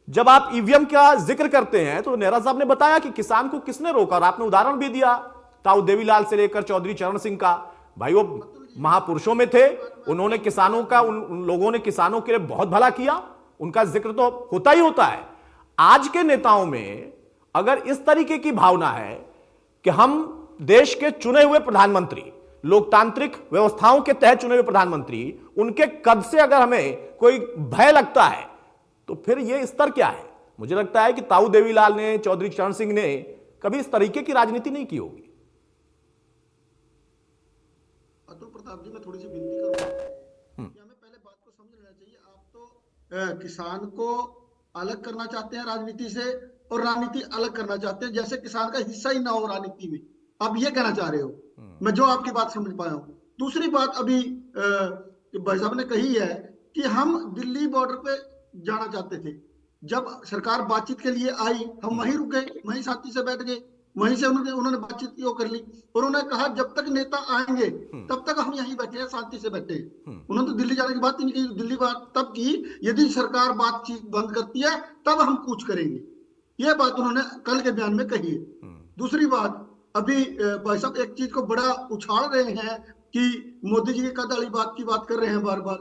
जब आप ईवीएम का जिक्र करते हैं तो नेहरा साहब ने बताया कि किसान को किसने रोका, और आपने उदाहरण भी दिया ताऊ देवीलाल से लेकर चौधरी चरण सिंह का। भाई वो महापुरुषों में थे, उन्होंने किसानों का, उन लोगों ने किसानों के लिए बहुत भला किया, उनका जिक्र तो होता ही होता है। आज के नेताओं में अगर इस तरीके की भावना है कि हम देश के चुने हुए प्रधानमंत्री, लोकतांत्रिक व्यवस्थाओं के तहत चुने हुए प्रधानमंत्री, उनके कद से अगर हमें कोई भय लगता है तो फिर यह स्तर क्या है? मुझे लगता है कि ताऊ देवीलाल ने, चौधरी चरण सिंह ने कभी इस तरीके की राजनीति नहीं की होगी। अतुल प्रताप जी, मैं थोड़ी सी विनती करूंगा। किसान को अलग करना चाहते हैं राजनीति से, और राजनीति अलग करना चाहते हैं, जैसे किसान का हिस्सा ही ना हो राजनीति में। आप ये कहना चाह रहे हो, मैं जो आपकी बात समझ पाया हूँ। दूसरी बात अभी भाई साहब ने कही है कि हम दिल्ली बॉर्डर पे जाना चाहते थे। जब सरकार बातचीत के लिए आई, हम वहीं रुके, वहीं शांति से बैठ गए, वहीं से उन्होंने बातचीत की, वो कर ली, और उन्होंने कहा जब तक नेता आएंगे तब तक हम यहीं बैठे हैं, शांति से बैठे हैं। उन्होंने तो दिल्ली जाने की बात ही नहीं की। दिल्ली बात तब की यदि सरकार बातचीत बंद करती है तब हम कूच करेंगे, ये बात उन्होंने कल के बयान में कही है। दूसरी बात, अभी भाई साहब एक चीज को बड़ा उछाल रहे हैं कि मोदी जी की कद वाली बात की बात कर रहे हैं बार बार।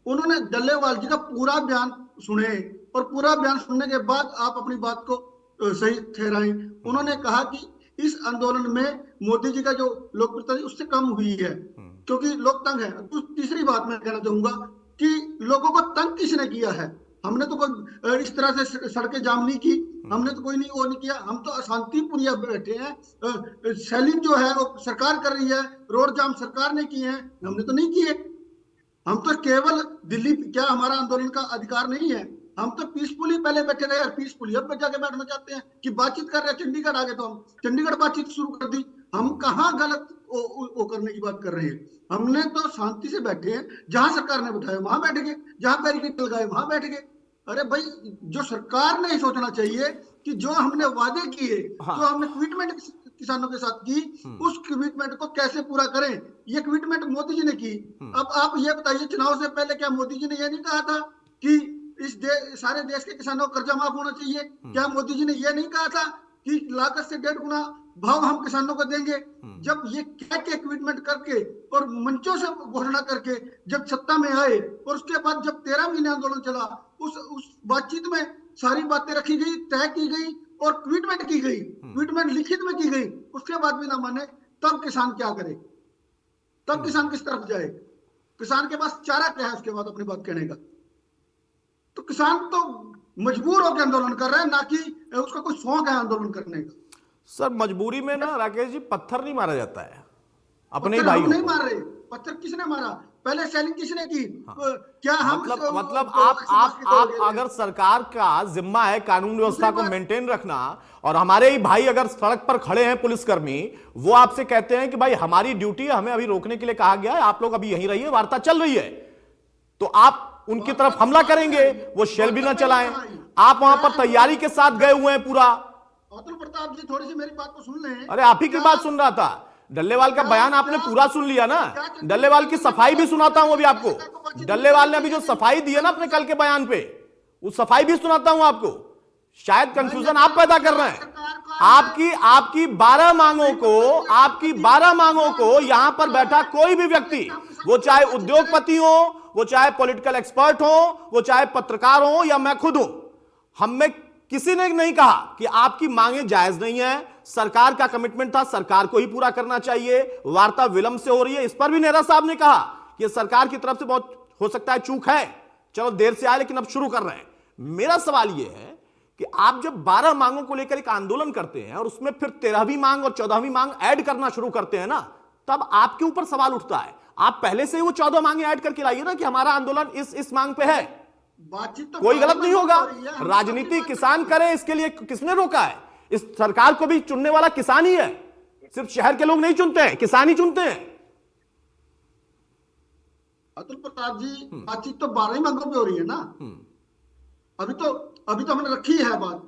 उन्होंने डल्लेवाल जी का पूरा बयान सुने, और पूरा बयान सुनने के बाद आप अपनी बात को सही ठहराएं। उन्होंने कहा कि इस आंदोलन में मोदी जी का जो लोकप्रियता उससे कम हुई है, क्योंकि लोग तंग है। तीसरी बात मैं कहना चाहूंगा कि लोगों को तंग किसने किया है? हमने तो कोई इस तरह से सड़कें जाम नहीं की, हमने तो कोई नहीं वो नहीं किया, हम तो शांतिपूर्ण बैठे हैं। सेलिंग जो है वो सरकार कर रही है, रोड जाम सरकार ने किए हैं, हमने तो नहीं किए। हम तो केवल दिल्ली, क्या हमारा आंदोलन का अधिकार नहीं है? हम तो पीसफुली पहले बैठे रहे, पीसफुली अब जाके बैठना चाहते हैं कि बातचीत कर रहे हैं। चंडीगढ़ आ गए तो हम चंडीगढ़ बातचीत शुरू कर दी। हम कहाँ गलत वो करने की बात कर रहे हैं? हमने तो शांति से बैठे हैं, जहां सरकार ने बैठाया वहां बैठ गए, जहां बैरिकेड लगाए वहां बैठ गए। अरे भाई, जो सरकार ने सोचना चाहिए कि जो हमने वादे किए, जो हमने कमिटमेंट किसानों के साथ की, उस कमिटमेंट को कैसे पूरा करें। ये कमिटमेंट मोदी जी ने की। अब आप ये बताइए, चुनाव से पहले क्या मोदी जी ने ये नहीं कहा था कि इस सारे देश के किसानों को कर्जा माफ होना चाहिए? क्या मोदी जी ने ये नहीं कहा था कि लागत से 1.5 गुना भाव हम किसानों को देंगे? जब ये क्या कमिटमेंट करके और मंचों से घोषणा करके जब सत्ता में आए, और उसके बाद जब 13 महीने आंदोलन चला, उस बातचीत में सारी बातें रखी गई, तय की गई और कमिटमेंट की गई, कमिटमेंट लिखित में की गई, उसके बाद भी ना माने, तब किसान क्या करे? तब किसान किस तरफ जाए? किसान के पास चारा क्या है उसके बाद अपनी बात कहने का? तो किसान तो मजबूर होकर आंदोलन कर रहा है, ना कि उसका कोई शौक है आंदोलन करने का। सर, मजबूरी में ना राकेश जी, पत्थर नहीं मारा जाता है अपने पत्थर भाइयों हम नहीं को। मार रहे। पत्थर किसने मारा? पहले सेलिंग किसने की? क्या हम मतलब आप अगर सरकार का जिम्मा है कानून व्यवस्था को मेंटेन रखना, और हमारे ही भाई अगर सड़क पर खड़े हैं पुलिसकर्मी, वो आपसे कहते हैं कि भाई हमारी ड्यूटी है, हमें अभी रोकने के लिए कहा गया है, आप लोग अभी यहीं रहिए, वार्ता चल रही है, तो आप उनकी तरफ हमला करेंगे, वो शेल भी ना चलाएं। आप वहां पर तैयारी के साथ गए हुए हैं पूरा। अतुल प्रताप जी, थोड़ी सी मेरी बात को सुन लें। अरे आप ही की बात सुन रहा था। डल्लेवाल का बयान आपने पूरा सुन लिया ना? डल्लेवाल की सफाई भी सुनाता हूं अभी आपको। डल्लेवाल ने अभी जो सफाई दी है ना अपने कल के बयान पे, उस सफाई भी सुनाता हूं आपको। शायद कंफ्यूजन आप पैदा कर रहे हैं। आपकी 12 मांगों को यहां पर बैठा कोई भी व्यक्ति, वो चाहे उद्योगपति हो, वो चाहे पॉलिटिकल एक्सपर्ट हो, वो चाहे पत्रकार हो, या मैं खुद हूं, हम में किसी ने नहीं कहा कि आपकी मांगे जायज नहीं है। सरकार का कमिटमेंट था, सरकार को ही पूरा करना चाहिए। वार्ता विलंब से हो रही है, इस पर भी नेहरा साहब ने कहा कि सरकार की तरफ से बहुत हो सकता है चूक है, चलो देर से आए लेकिन अब शुरू कर रहे हैं। मेरा सवाल यह है कि आप जब 12 मांगों को लेकर एक आंदोलन करते हैं और उसमें फिर 13वीं मांग और 14वीं मांग ऐड करना शुरू करते हैं ना, तब आपके ऊपर सवाल उठता है। आप पहले से ही वो 14 मांगे ऐड करके लाइए ना कि हमारा आंदोलन इस मांग पे है। बातचीत तो कोई गलत नहीं होगा, राजनीति किसान करे, इसके लिए किसने रोका है? इस सरकार को भी चुनने वाला किसान ही है, सिर्फ शहर के लोग नहीं चुनते हैं, किसान ही चुनते हैं। अतुल प्रताप जी, बातचीत तो 12 ही मांगों पे हो रही है ना। अभी तो हमने रखी है बात।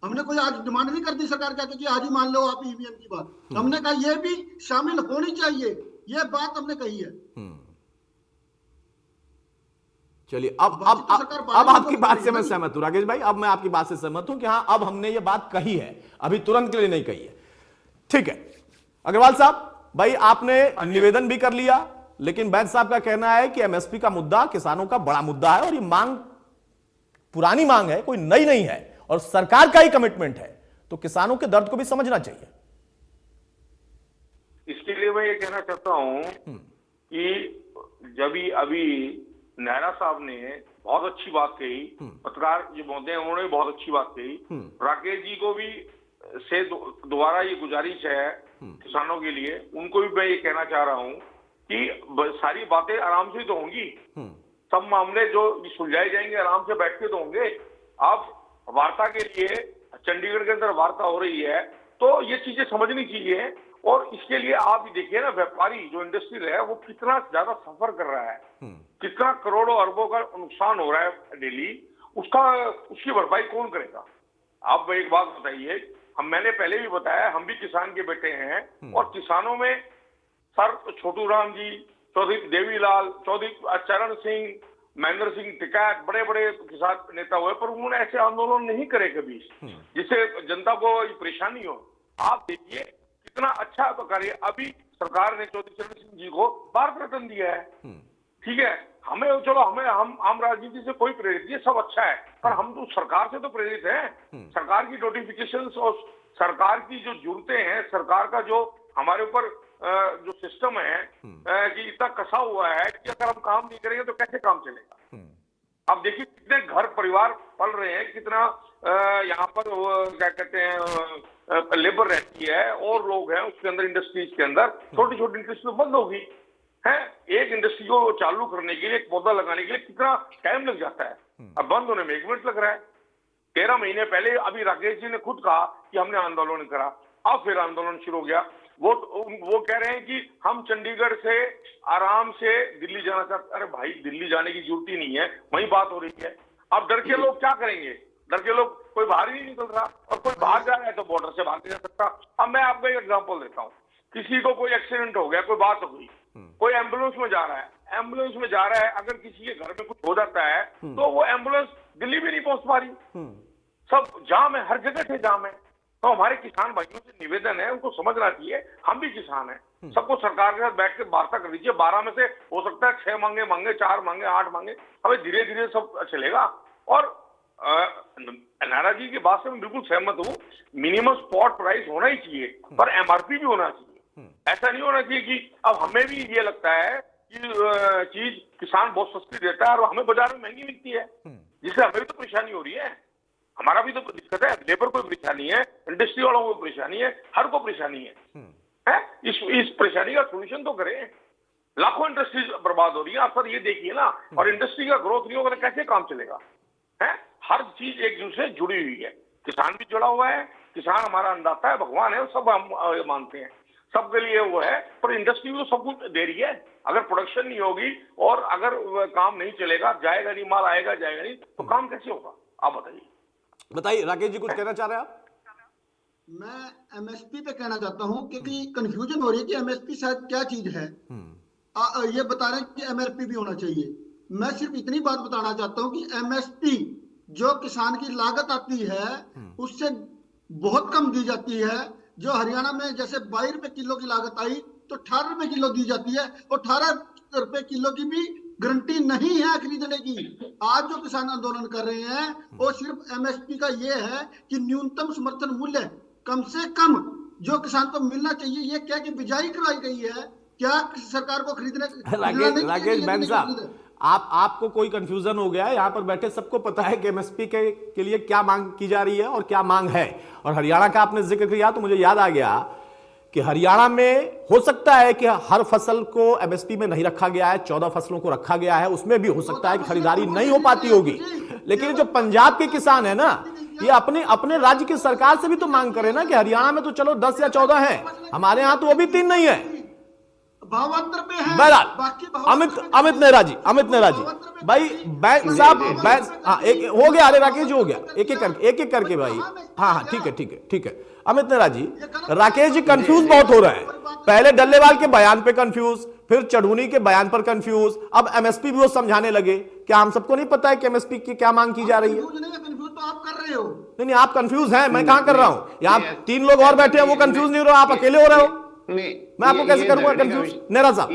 हमने कोई आज डिमांड नहीं कर दी सरकार कहती कि आज ही मान लो आप ईवीएम की बात। हमने कहा ये भी शामिल होनी चाहिए, ये बात हमने कही है। चलिए, अब आपकी बात से मैं सहमत हूं राकेश भाई, अब मैं आपकी बात से सहमत हूं कि हां, अब हमने ये बात कही है, अभी तुरंत के लिए नहीं कही है। ठीक है अग्रवाल साहब, भाई आपने निवेदन भी कर लिया, लेकिन बैद साहब का कहना है कि एमएसपी का मुद्दा किसानों का बड़ा मुद्दा है, और ये मांग पुरानी मांग है, कोई नई नहीं है, और सरकार का ही कमिटमेंट है, तो किसानों के दर्द को भी समझना चाहिए। इसके लिए मैं ये कहना चाहता हूं कि जब अभी नेहरा साहब ने बहुत अच्छी बात कही, पत्रकार जो महोदय उन्होंने भी बहुत अच्छी बात कही, राकेश जी को भी से दोबारा ये गुजारिश है किसानों के लिए, उनको भी मैं ये कहना चाह रहा हूं कि सारी बातें आराम से तो होंगी, सब मामले जो सुलझाए जाएंगे आराम से बैठ के तो होंगे। अब वार्ता के लिए चंडीगढ़ के अंदर वार्ता हो रही है, तो ये चीजें समझनी चाहिए। और इसके लिए आप देखिए ना, व्यापारी जो इंडस्ट्री है वो कितना ज्यादा सफर कर रहा है, कितना करोड़ों अरबों का नुकसान हो रहा है डेली, उसकी भरपाई कौन करेगा? आप एक बात बताइए, मैंने पहले भी बताया, हम भी किसान के बेटे हैं, और किसानों में सर छोटू राम जी, चौधरी देवीलाल, चौधरी चरण सिंह, महेंद्र सिंह टिकैत, बड़े बड़े किसान नेता हुए, पर उन्होंने ऐसे आंदोलन नहीं करे कभी जिससे जनता को परेशानी हो। आप देखिए कितना अच्छा तो कार्य, अभी सरकार ने चौधरी चरण सिंह जी को भारत रत्न दिया है। ठीक है, हमें चलो, हम राजनीति से कोई प्रेरित नहीं, सब अच्छा है, पर हम तो सरकार से तो प्रेरित हैं। सरकार की नोटिफिकेशंस और सरकार की जो जरूरतें हैं, सरकार का जो हमारे ऊपर जो सिस्टम है कि इतना कसा हुआ है कि अगर हम काम नहीं करेंगे तो कैसे काम चलेगा। अब देखिए कितने घर परिवार पल रहे हैं, कितना यहाँ पर क्या कहते हैं लेबर रहती है, और लोग हैं उसके अंदर, इंडस्ट्रीज के अंदर छोटी छोटी इंडस्ट्री बंद होगी है। एक इंडस्ट्री को चालू करने के लिए, एक पौधा लगाने के लिए कितना टाइम लग जाता है, अब बंद होने में 1 मिनट लग रहा है। 13 महीने पहले अभी राकेश जी ने खुद कहा कि हमने आंदोलन करा, अब फिर आंदोलन शुरू हो गया। वो कह रहे हैं कि हम चंडीगढ़ से आराम से दिल्ली जाना चाहते। अरे भाई, दिल्ली जाने की जरूरत ही नहीं है, वही बात हो रही है। अब डर के लोग क्या करेंगे? डर के लोग, कोई बाहर ही नहीं निकल रहा, और कोई बाहर जा रहा है तो बॉर्डर से बाहर नहीं जा सकता। अब मैं आपको एक एग्जांपल देता हूँ, किसी को कोई एक्सीडेंट हो गया, कोई बात हो गई, कोई एम्बुलेंस में जा रहा है, अगर किसी के घर में कुछ हो जाता है तो वो एम्बुलेंस दिल्ली भी नहीं पहुंच पा रही, सब जाम है, हर जगह से जाम है। तो हमारे किसान भाइयों से निवेदन है, उनको समझना चाहिए, हम भी किसान हैं, सबको सरकार के साथ बैठ के वार्ता कर लीजिए। 12 में से हो सकता है 6 मांगे, 4 मांगे, 8 मांगे, हमें धीरे धीरे सब चलेगा। और नारा जी की बात से मैं बिल्कुल सहमत हूँ, मिनिमम स्पॉट प्राइस होना ही चाहिए, पर एमआरपी भी होना चाहिए। ऐसा नहीं होना चाहिए कि अब हमें भी ये लगता है कि चीज किसान बहुत सस्ती देता है और हमें बाजार में महंगी मिलती है, जिससे हमें भी तो परेशानी हो रही है, हमारा भी तो दिक्कत है, लेबर को परेशानी है, इंडस्ट्री वालों को परेशानी है, हर को परेशानी है? इस परेशानी का सोल्यूशन तो करें। लाखों इंडस्ट्रीज बर्बाद हो रही है, आप सर ये देखिए ना, और इंडस्ट्री का ग्रोथ नहीं होगा तो कैसे काम चलेगा? है, हर चीज एक दूसरे से जुड़ी हुई है, किसान भी जुड़ा हुआ है, किसान हमारा अन्नदाता है, भगवान है, सब हम मानते हैं, सबके लिए वो है, पर इंडस्ट्री भी तो सब कुछ दे रही है। अगर प्रोडक्शन नहीं होगी और अगर काम नहीं चलेगा, जाएगा नहीं, माल आएगा जाएगा नहीं, तो काम कैसे होगा? आप बताइए राकेश जी, कुछ कहना चाह रहे हैं आप? मैं एमएसपी पे कहना चाहता हूं, क्योंकि कंफ्यूजन हो रही है कि एमएसपी शायद क्या चीज है। ये बता रहे हैं कि एमआरपी भी होना चाहिए। मैं सिर्फ इतनी बात बताना चाहता हूं कि एमएसपी जो किसान की लागत आती है उससे बहुत कम दी जाती है। जो हरियाणा में जैसे 22 रुपए किलो की लागत आई तो 18 रुपए किलो दी जाती है, और 18 रुपए किलो की भी गारंटी नहीं है खरीदने की। आज जो किसान आंदोलन कर रहे हैं वो सिर्फ एमएसपी का ये है कि न्यूनतम समर्थन मूल्य कम से कम जो किसान को मिलना चाहिए। ये क्या कि बिजाई करवाई गई है क्या सरकार को खरीदने? राकेश बैन साहब, आपको कोई कंफ्यूजन हो गया है? यहाँ पर बैठे सबको पता है कि एमएसपी के लिए क्या मांग की जा रही है और क्या मांग है। और हरियाणा का आपने जिक्र किया तो मुझे याद आ गया कि हरियाणा में हो सकता है कि हर फसल को एमएसपी में नहीं रखा गया है, 14 फसलों को रखा गया है, उसमें भी हो सकता है कि खरीदारी नहीं हो पाती होगी। लेकिन जो पंजाब के किसान है ना, ये अपने राज्य की सरकार से भी तो मांग करे ना कि हरियाणा में तो चलो 10 या 14 है, हमारे यहां तो अभी 3 नहीं है। बहरहाल अमित नेहरा जी भाई, बैंक साहब, हाँ एक हो गया, अरे राकेश जी हो गया, एक एक करके भाई, हाँ ठीक है। अमित नेहरा जी, राकेश जी कंफ्यूज बहुत हो रहे हैं, पहले डल्लेवाल के बयान पे कंफ्यूज, फिर चढ़ूनी के बयान पर कंफ्यूज, अब एमएसपी भी वो समझाने लगे। क्या हम सबको नहीं पता है कि एमएसपी की क्या मांग की जा रही है? कंफ्यूज तो आप कर रहे हो। नहीं, आप कंफ्यूज हैं, मैं कहां कर रहा हूं? यहाँ 3 लोग और बैठे हैं, वो कंफ्यूज नहीं हो रहे, आप अकेले हो रहे हो। मैं आपको कैसे करूंगा कंफ्यूज? नेहरा साहब,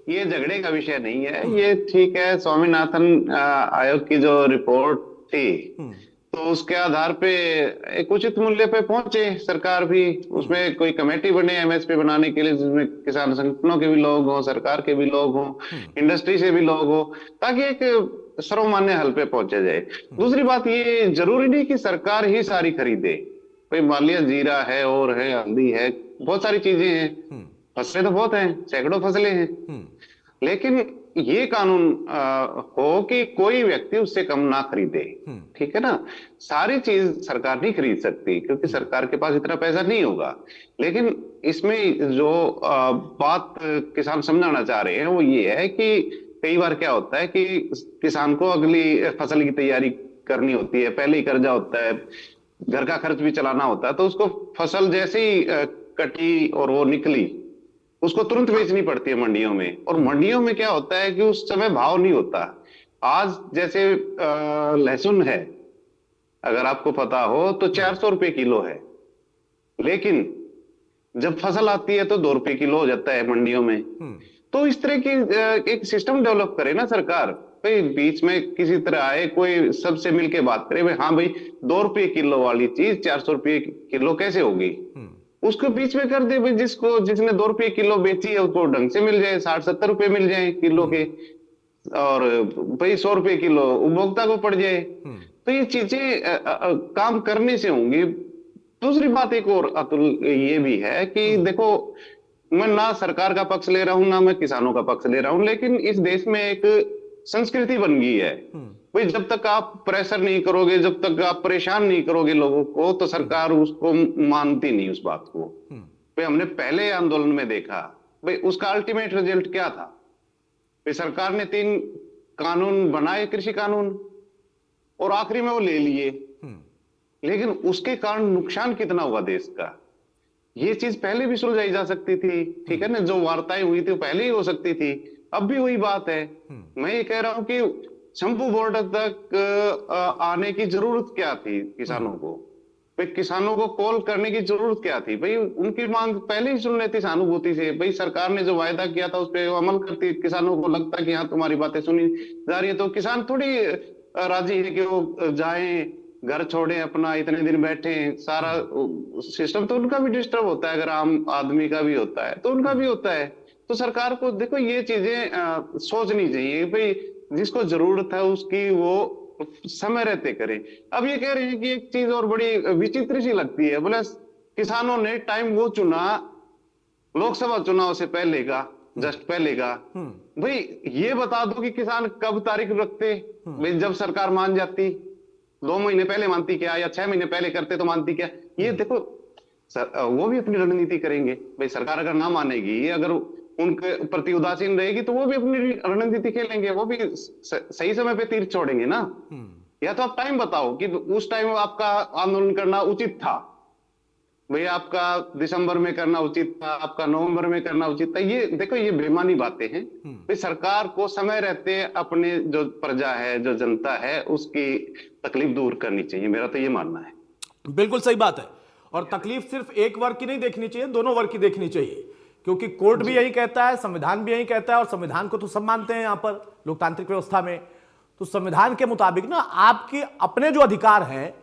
ये झगड़े का विषय नहीं है, ये ठीक है। स्वामीनाथन आयोग की जो रिपोर्ट थी तो उसके आधार पे एक उचित मूल्य पे पहुंचे सरकार भी, उसमें कोई कमेटी बने एमएसपी बनाने के लिए, जिसमें किसान संगठनों के भी लोग हों, सरकार के भी लोग हों, इंडस्ट्री से भी लोग हों, ताकि एक सर्वमान्य हल पे पहुंचा जाए। दूसरी बात, ये जरूरी नहीं कि सरकार ही सारी खरीदे, कोई मान लिया जीरा है और है, हल्दी है, बहुत सारी चीजें हैं, फसलें तो बहुत हैं, सैकड़ों फसलें हैं, लेकिन ये कानून हो कि कोई व्यक्ति उससे कम ना खरीदे। ठीक है ना, सारी चीज सरकार नहीं खरीद सकती क्योंकि सरकार के पास इतना पैसा नहीं होगा। लेकिन इसमें जो बात किसान समझाना चाह रहे हैं वो ये है कि कई बार क्या होता है कि किसान को अगली फसल की तैयारी करनी होती है, पहले ही कर्जा होता है, घर का खर्च भी चलाना होता है, तो उसको फसल जैसे ही कटी और वो निकली उसको तुरंत बेचनी पड़ती है मंडियों में। और मंडियों में क्या होता है कि उस समय भाव नहीं होता। आज जैसे लहसुन है, अगर आपको पता हो तो 400 रुपए किलो है, लेकिन जब फसल आती है तो 2 रुपए किलो हो जाता है मंडियों में। तो इस तरह की एक सिस्टम डेवलप करे ना सरकार, भाई बीच में किसी तरह आए, कोई सबसे मिलके बात करे, भाई हाँ भाई 2 रुपए किलो वाली चीज 400 रुपए किलो कैसे होगी, उसको बीच में कर दे भाई। जिसने 2 रुपए किलो बेची है उसको ढंग से मिल जाए, 60-70 रुपए मिल जाए किलो के, और भाई 100 रुपए किलो उपभोक्ता को पड़ जाए। तो ये चीजें काम करने से होंगी। दूसरी बात एक और अतुल ये भी है कि देखो, मैं ना सरकार का पक्ष ले रहा हूं ना मैं किसानों का पक्ष ले रहा हूं, लेकिन इस देश में एक संस्कृति बन गई है भाई, जब तक आप प्रेशर नहीं करोगे, जब तक आप परेशान नहीं करोगे लोगों को, तो सरकार उसको मानती नहीं उस बात को। भाई हमने पहले आंदोलन में देखा भाई उसका अल्टीमेट रिजल्ट क्या था, भाई सरकार ने 3 कानून बनाए, कृषि कानून, और आखिरी में वो ले लिए, लेकिन उसके कारण नुकसान कितना हुआ देश का, ये चीज पहले भी सुलझाई जा सकती थी। ठीक है ना, जो वार्ताएं हुई थी वो पहले ही हो सकती थी। अब भी वही बात है। मैं ये कह रहा हूं कि शंभू बॉर्डर तक आने की जरूरत क्या थी किसानों को, भाई किसानों को कॉल करने की जरूरत क्या थी, भाई उनकी मांग पहले ही सुन लेती सहानुभूति से। भाई सरकार ने जो वायदा किया था उस पर अमल करती, किसानों को लगता कि हाँ तुम्हारी बातें सुनी जा रही है, तो किसान थोड़ी राजी है कि वो जाएं, घर छोड़े, अपना इतने दिन बैठे, सारा सिस्टम तो उनका भी डिस्टर्ब होता है, अगर आम आदमी का भी होता है तो उनका भी होता है। तो सरकार को देखो ये चीजें सोचनी चाहिए, भाई जिसको जरूरत है उसकी वो समय रहते करे। अब ये कह रहे हैं कि एक चीज और बड़ी विचित्र सी लगती है, बोले किसानों ने टाइम वो चुना लोकसभा चुनाव से पहले का, जस्ट पहले का। भाई ये बता दो कि किसान कब तारीख रखते, भाई जब सरकार मान जाती, 2 महीने पहले मानती क्या, या 6 महीने पहले करते तो मानती क्या। ये देखो वो भी अपनी रणनीति करेंगे, भाई सरकार अगर ना मानेगी, अगर उनके प्रति उदासीन रहेगी तो वो भी अपनी रणनीति खेलेंगे, वो भी सही समय पे तीर छोड़ेंगे ना। या तो आप टाइम बताओ कि उस टाइम आपका आंदोलन करना उचित था, भाई आपका दिसंबर में करना उचित था, आपका नवंबर में करना उचित था। ये देखो ये बेईमानी बातें हैं। भाई सरकार को समय रहते अपने जो प्रजा है, जो जनता है, उसकी तकलीफ दूर करनी चाहिए, मेरा तो ये मानना है। बिल्कुल सही बात है। और तकलीफ सिर्फ एक वर्ग की नहीं देखनी चाहिए, दोनों वर्ग की देखनी चाहिए, क्योंकि कोर्ट भी यही कहता है, संविधान भी यही कहता है, और संविधान को तो सब मानते हैं यहां पर लोकतांत्रिक व्यवस्था में। तो संविधान के मुताबिक ना आपके अपने जो अधिकार हैं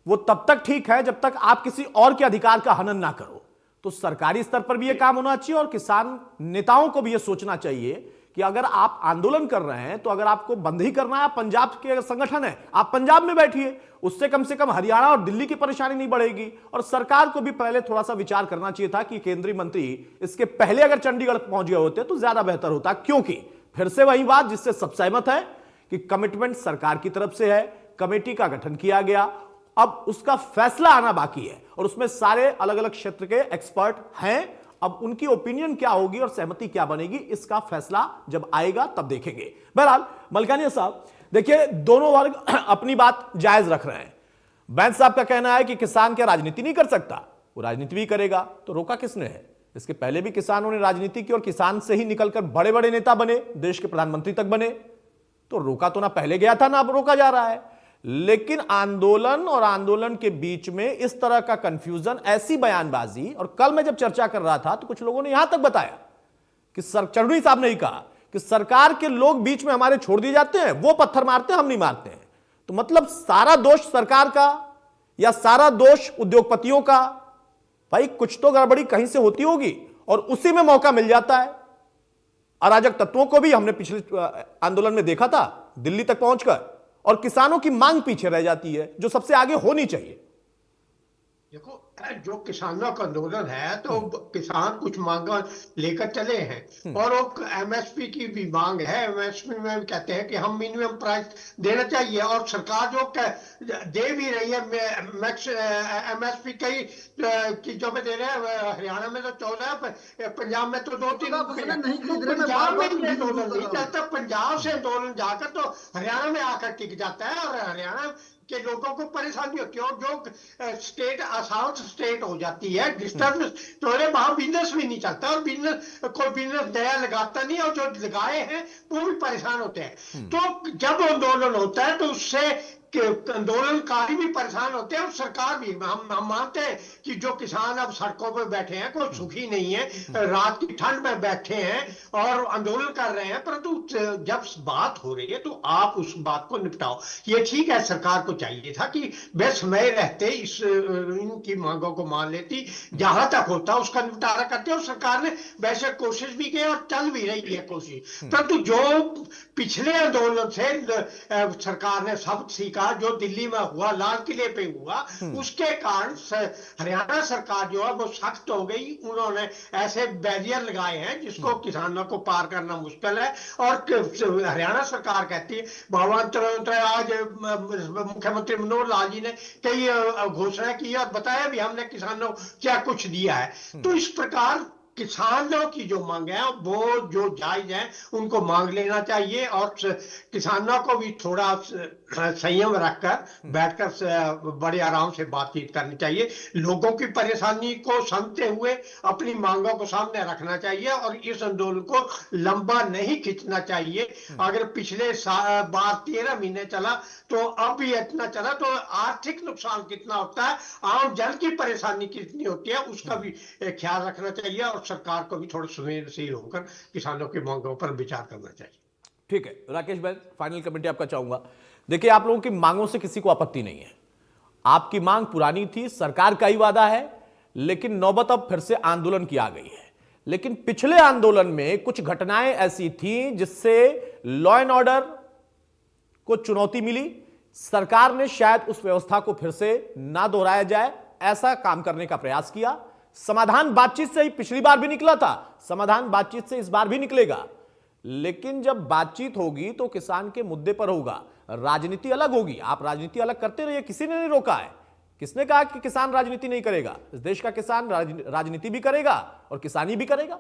वो तब तक ठीक है जब तक आप किसी और के अधिकार का हनन ना करो। तो सरकारी स्तर पर भी यह काम होना चाहिए और किसान नेताओं को भी यह सोचना चाहिए कि अगर आप आंदोलन कर रहे हैं तो अगर आपको बंद ही करना है, पंजाब के संगठन है, आप पंजाब में बैठिए, उससे कम से कम हरियाणा और दिल्ली की परेशानी नहीं बढ़ेगी। और सरकार को भी पहले थोड़ा सा विचार करना चाहिए था कि केंद्रीय मंत्री इसके पहले अगर चंडीगढ़ पहुंच गए होते तो ज्यादा बेहतर होता, क्योंकि फिर से वही बात जिससे सब सहमत है कि कमिटमेंट सरकार की तरफ से है, कमेटी का गठन किया गया, अब उसका फैसला आना बाकी है और उसमें सारे अलग अलग क्षेत्र के एक्सपर्ट हैं। अब उनकी ओपिनियन क्या होगी और सहमति क्या बनेगी, इसका फैसला जब आएगा तब देखेंगे। बहरहाल मलकानिया साहब, देखिए दोनों वर्ग अपनी बात जायज रख रहे हैं। बैंस साहब का कहना है कि किसान क्या राजनीति नहीं कर सकता, वो राजनीति भी करेगा, तो रोका किसने है? इसके पहले भी किसानों ने राजनीति की और किसान से ही निकलकर बड़े बड़े नेता बने, देश के प्रधानमंत्री तक बने। तो रोका तो ना पहले गया था ना अब रोका जा रहा है। लेकिन आंदोलन और आंदोलन के बीच में इस तरह का कंफ्यूजन, ऐसी बयानबाजी, और कल मैं जब चर्चा कर रहा था तो कुछ लोगों ने यहां तक बताया कि चौधरी साहब ने ही कहा कि सरकार के लोग बीच में हमारे छोड़ दिए जाते हैं, वो पत्थर मारते हैं, हम नहीं मारते हैं। तो मतलब सारा दोष सरकार का या सारा दोष उद्योगपतियों का? भाई कुछ तो गड़बड़ी कहीं से होती होगी और उसी में मौका मिल जाता है। अराजक तत्वों को भी हमने पिछले आंदोलन में देखा था, दिल्ली तक पहुंचकर, और किसानों की मांग पीछे रह जाती है जो सबसे आगे होनी चाहिए। देखो जो किसानों का आंदोलन है तो किसान कुछ मांगा लेकर चले हैं और वो एमएसपी की भी मांग है। एमएसपी में भी कहते हैं कि हम मिनिमम प्राइस देना चाहिए और सरकार जो दे भी रही है मैक्स एमएसपी कई चीजों में दे रहे हैं। हरियाणा में तो 14, पंजाब में तो 2-3, पंजाब में भी आंदोलन नहीं चलता, पंजाब से आंदोलन जाकर तो हरियाणा में आकर टिक जाता है और हरियाणा के लोगों को परेशानी होती है। और जो स्टेट असाउट स्टेट हो जाती है डिस्टर्ब तो वहां बिजनेस भी नहीं चलता और कोई बिजनेस नया लगाता नहीं और जो लगाए हैं वो भी परेशान होते हैं। तो जब आंदोलन होता है तो उससे आंदोलनकारी भी परेशान होते हैं और सरकार भी। हम मानते हैं कि जो किसान अब सड़कों पर बैठे हैं कोई सुखी नहीं है, रात की ठंड में बैठे हैं और आंदोलन कर रहे हैं, परंतु जब बात हो रही है तो आप उस बात को निपटाओ। ये ठीक है, सरकार को चाहिए था कि बेसमय रहते इनकी मांगों को मान लेती, जहां तक होता उसका निपटारा करते। और सरकार ने वैसे कोशिश भी की और चल भी रही है कोशिश, परंतु जो पिछले आंदोलन से सरकार ने सबक सीखा, जो दिल्ली में हुआ, लाल किले पे हुआ, उसके कारण हरियाणा सरकार जो है वो सख्त हो गई। उन्होंने ऐसे बैरियर लगाए हैं जिसको किसानों को पार करना मुश्किल है। और हरियाणा सरकार कहती है, भगवान आज मुख्यमंत्री मनोहर लाल जी ने कई घोषणा की और बताया भी हमने किसानों क्या कुछ दिया है। तो इस प्रकार किसानों की जो मांग है वो जो जायज है उनको मांग लेना चाहिए और किसानों को भी थोड़ा संयम रखकर बैठकर बड़े आराम से बातचीत करनी चाहिए। लोगों की परेशानी को समझते हुए अपनी मांगों को सामने रखना चाहिए और इस आंदोलन को लंबा नहीं खींचना चाहिए। अगर पिछले बार 13 महीने चला तो अब भी इतना चला तो आर्थिक नुकसान कितना होता है, आम जन की परेशानी कितनी होती है, उसका भी ख्याल रखना चाहिए और सरकार को भी थोड़ा संवेदनशील होकर किसानों की मांगों पर विचार करना चाहिए। ठीक है राकेश भाई, फाइनल कमेंट आपका चाहूंगा। देखिए, आप लोगों की मांगों से किसी को आपत्ति नहीं है, आपकी मांग पुरानी थी, सरकार का ही वादा है, लेकिन नौबत अब फिर से आंदोलन की आ गई है। लेकिन पिछले आंदोलन में कुछ घटनाएं ऐसी थी जिससे लॉ एंड ऑर्डर को चुनौती मिली। सरकार ने शायद उस व्यवस्था को फिर से ना दोहराया जाए ऐसा काम करने का प्रयास किया। समाधान बातचीत से ही पिछली बार भी निकला था, समाधान बातचीत से इस बार भी निकलेगा, लेकिन जब बातचीत होगी तो किसान के मुद्दे पर होगा, राजनीति अलग होगी। आप राजनीति अलग करते रहिए, किसी ने नहीं रोका है। किसने कहा कि किसान राजनीति नहीं करेगा? इस देश का किसान राजनीति भी करेगा और किसानी भी करेगा।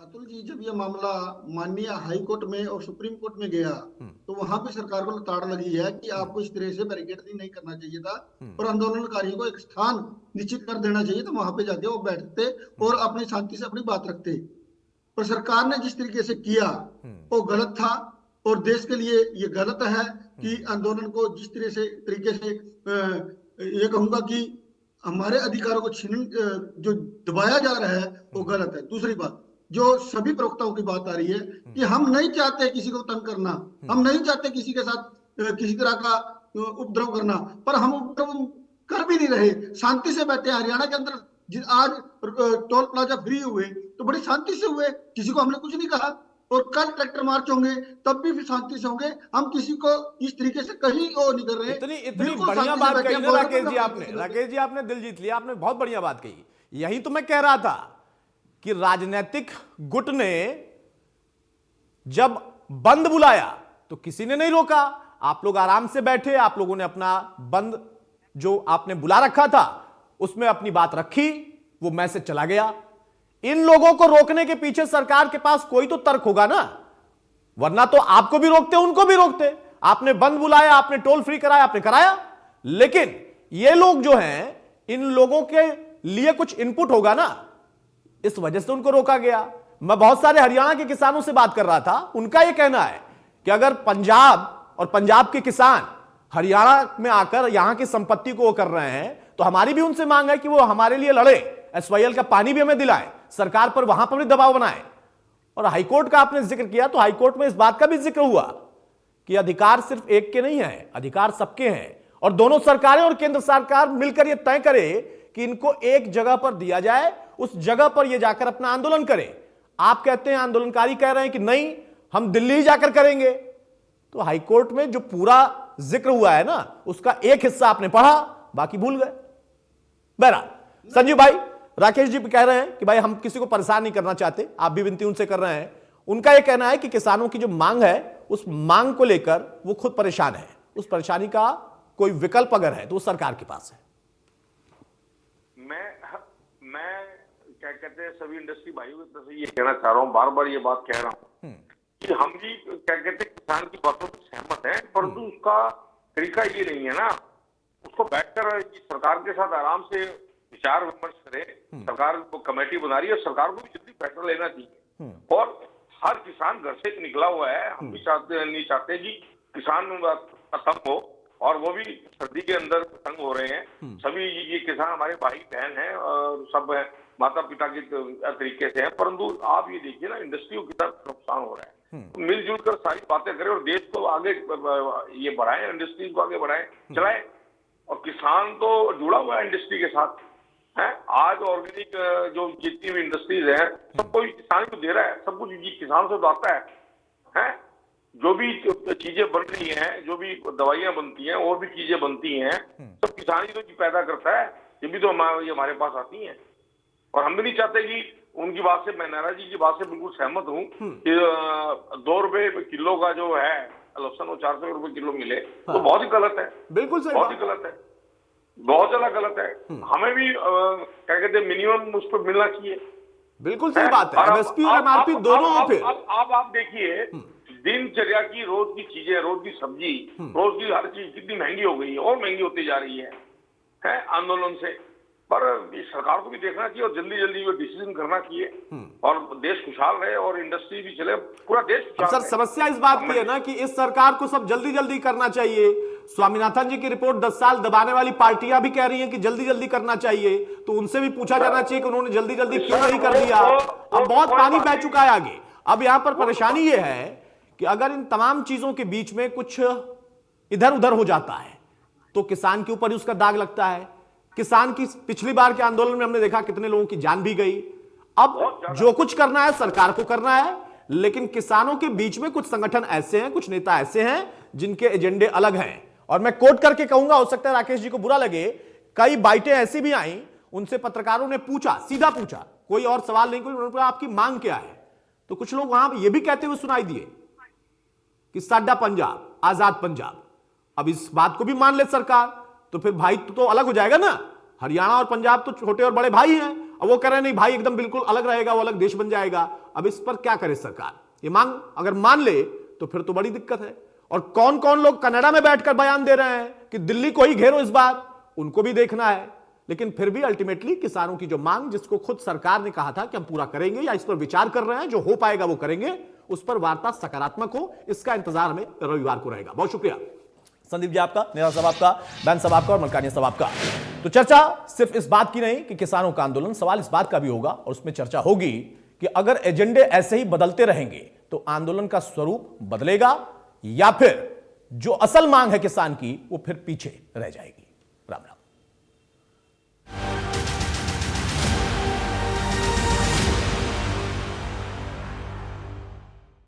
अतुल जी, जब यह मामला माननीय हाई कोर्ट में और सुप्रीम कोर्ट में गया तो वहां भी सरकार को लताड़ लगी है कि आपको इस तरह से बैरिकेड नहीं करना चाहिए था और आंदोलनकारियों को एक स्थान निश्चित कर देना चाहिए था, वहां पे जाके वो बैठते और अपनी शांति से अपनी बात रखते। पर सरकार ने जिस तरीके से किया वो गलत था और देश के लिए ये गलत है कि आंदोलन को जिस तरीके से ये कहूंगा कि हमारे अधिकारों को जो दबाया जा रहा है वो गलत है। दूसरी बात, जो सभी प्रवक्ताओं की बात आ रही है कि हम नहीं चाहते किसी को तंग करना, हम नहीं चाहते किसी के साथ किसी तरह का उपद्रव करना, पर हम उपद्रव कर भी नहीं रहे, शांति से बैठे। हरियाणा के अंदर आज टोल प्लाजा फ्री हुए तो बड़ी शांति से हुए, किसी को हमने कुछ नहीं कहा। और कल ट्रैक्टर मार्च होंगे तब भी शांति से होंगे, हम किसी को इस तरीके से कहीं वो नहीं कर रहे। इतनी बढ़िया बात कही ना राकेश जी, आपने दिल जीत लिया, आपने बहुत बढ़िया बात कही। यही तो मैं कह रहा था कि राजनीतिक गुट ने जब बंद बुलाया तो किसी ने नहीं रोका, आप लोग आराम से बैठे, आप लोगों ने अपना बंद जो आपने बुला रखा था उसमें अपनी बात रखी, वो मैसेज चला गया। इन लोगों को रोकने के पीछे सरकार के पास कोई तो तर्क होगा ना, वरना तो आपको भी रोकते उनको भी रोकते। आपने बंद बुलाया, आपने टोल फ्री कराया, आपने कराया, लेकिन ये लोग जो हैं, इन लोगों के लिए कुछ इनपुट होगा ना, इस वजह से उनको रोका गया। मैं बहुत सारे हरियाणा के किसानों से बात कर रहा था, उनका यह कहना है कि अगर पंजाब और पंजाब के किसान हरियाणा में आकर यहां की संपत्ति को वो कर रहे हैं तो हमारी भी उनसे मांग है कि वो हमारे लिए लड़े, एसवाईएल का पानी भी हमें दिलाए, सरकार पर वहां पर भी दबाव बनाए। और हाईकोर्ट का आपने जिक्र किया तो हाईकोर्ट में इस बात का भी जिक्र हुआ कि अधिकार सिर्फ एक के नहीं है, अधिकार सबके हैं और दोनों सरकारें और केंद्र सरकार मिलकर यह तय करे कि इनको एक जगह पर दिया जाए, उस जगह पर ये जाकर अपना आंदोलन करें। आप कहते हैं, आंदोलनकारी कह रहे हैं कि नहीं हम दिल्ली ही जाकर करेंगे। तो हाईकोर्ट में जो पूरा जिक्र हुआ है ना, उसका एक हिस्सा आपने पढ़ा बाकी भूल गए। बहरहाल संजीव भाई, राकेश जी कह रहे हैं कि भाई हम किसी को परेशान नहीं करना चाहते, आप भी विनती उनसे कर रहे हैं। उनका यह कहना है कि किसानों की जो मांग है उस मांग को लेकर वो खुद परेशान है, उस परेशानी का कोई विकल्प अगर है तो वो सरकार के पास है। मैं क्या कहते हैं सभी इंडस्ट्री भाइयों की तरफ से ये कहना चाह रहा हूँ, बार बार ये बात कह रहा हूँ कि हम भी क्या कहते हैं किसान की बातों से सहमत हैं, परंतु उसका तरीका ये नहीं है ना, उसको बैठकर सरकार के साथ आराम से विचार विमर्श करे। सरकार को कमेटी बना रही है, सरकार को भी जल्दी फैसला लेना चाहिए। और हर किसान घर से निकला हुआ है, हम भी नहीं चाहते कि किसान तंग हो, और वो भी सर्दी के अंदर तंग हो रहे हैं। सभी ये किसान हमारे भाई बहन हैं और सब माता पिता के तरीके से हैं, परंतु आप ये देखिए ना, इंडस्ट्री को कितना नुकसान हो रहा है। तो मिलजुल कर सारी बातें करें और देश को आगे ये बढ़ाएं, इंडस्ट्री को आगे बढ़ाएं, चलाएं। और किसान तो जुड़ा हुआ है इंडस्ट्री के साथ है। आज ऑर्गेनिक जो जितनी भी इंडस्ट्रीज है सब कोई किसान को दे रहा है, सब कुछ किसान से तो आता है। जो भी चीजें बन रही हैं, जो भी दवाइयां बनती हैं और भी चीजें बनती हैं, सब किसान ही तो पैदा करता है। ये भी तो ये हमारे पास आती हैं। और हम भी नहीं चाहते कि उनकी बात से, मैं नाराज जी की बात से बिल्कुल सहमत हूँ कि 2 रुपए किलो का जो है लहसुन वो 400 रुपए किलो मिले, तो बहुत ही गलत है। बिल्कुल सही, बहुत ही गलत है, बहुत ज्यादा गलत है। हमें भी क्या कहते हैं मिनिमम उस पर मिलना चाहिए। बिल्कुल सही बात है। एमएसपी और एमआरपी दोनों हो। फिर अब आप देखिए दिनचर्या की, रोज की चीजें, रोज की सब्जी, रोज की हर चीज कितनी महंगी हो गई है और महंगी होती जा रही है आंदोलन से। पर सरकार को भी देखना चाहिए और जल्दी जल्दी वो डिसीजन करना चाहिए और देश खुशहाल रहे और इंडस्ट्री भी चले, पूरा देश खुशहाल सर रहे। समस्या इस बात की है ना कि इस सरकार को सब जल्दी जल्दी करना चाहिए। स्वामीनाथन जी की रिपोर्ट 10 साल दबाने वाली पार्टियां भी कह रही हैं कि जल्दी जल्दी करना चाहिए, तो उनसे भी पूछा जाना चाहिए कि उन्होंने जल्दी जल्दी क्यों नहीं कर दिया। अब बहुत पानी बह चुका है आगे। अब यहां पर परेशानी यह है कि अगर इन तमाम चीजों के बीच में कुछ इधर उधर हो जाता है तो किसान के ऊपर ही उसका दाग लगता है। किसान की पिछली बार के आंदोलन में हमने देखा कितने लोगों की जान भी गई। अब जो कुछ करना है सरकार को करना है, लेकिन किसानों के बीच में कुछ संगठन ऐसे हैं, कुछ नेता ऐसे हैं जिनके एजेंडे अलग हैं। और मैं कोट करके कहूंगा, हो सकता है राकेश जी को बुरा लगे, कई बाइटें ऐसी भी आई, उनसे पत्रकारों ने पूछा, सीधा पूछा, कोई और सवाल नहीं, कोई आपकी मांग क्या है। तो कुछ लोग वहां ये भी कहते हुए सुनाई दिए कि साडा पंजाब, आजाद पंजाब। अब इस बात को भी मान ले सरकार तो फिर भाई तो अलग हो जाएगा ना। हरियाणा और पंजाब तो छोटे और बड़े भाई हैं। अब वो कह रहे हैं नहीं भाई एकदम बिल्कुल अलग रहेगा, वो अलग देश बन जाएगा। अब इस पर क्या करे सरकार? ये मांग अगर मान ले तो फिर तो बड़ी दिक्कत है। और कौन कौन लोग कनाडा में बैठकर बयान दे रहे हैं कि दिल्ली को ही घेरो इस बार, उनको भी देखना है। लेकिन फिर भी अल्टीमेटली किसानों की जो मांग, जिसको खुद सरकार ने कहा था कि हम पूरा करेंगे या इस पर विचार कर रहे हैं, जो हो पाएगा वो करेंगे, उस पर वार्ता सकारात्मक हो, इसका इंतजार हमें रविवार को रहेगा। बहुत शुक्रिया संदीप जी आपका, नेहा साहब आपका, बैन साहब आपका और मलकानिया साहब आपका। तो चर्चा सिर्फ इस बात की नहीं कि किसानों का आंदोलन, सवाल इस बात का भी होगा और उसमें चर्चा होगी कि अगर एजेंडे ऐसे ही बदलते रहेंगे तो आंदोलन का स्वरूप बदलेगा या फिर जो असल मांग है किसान की वो फिर पीछे रह जाएगी।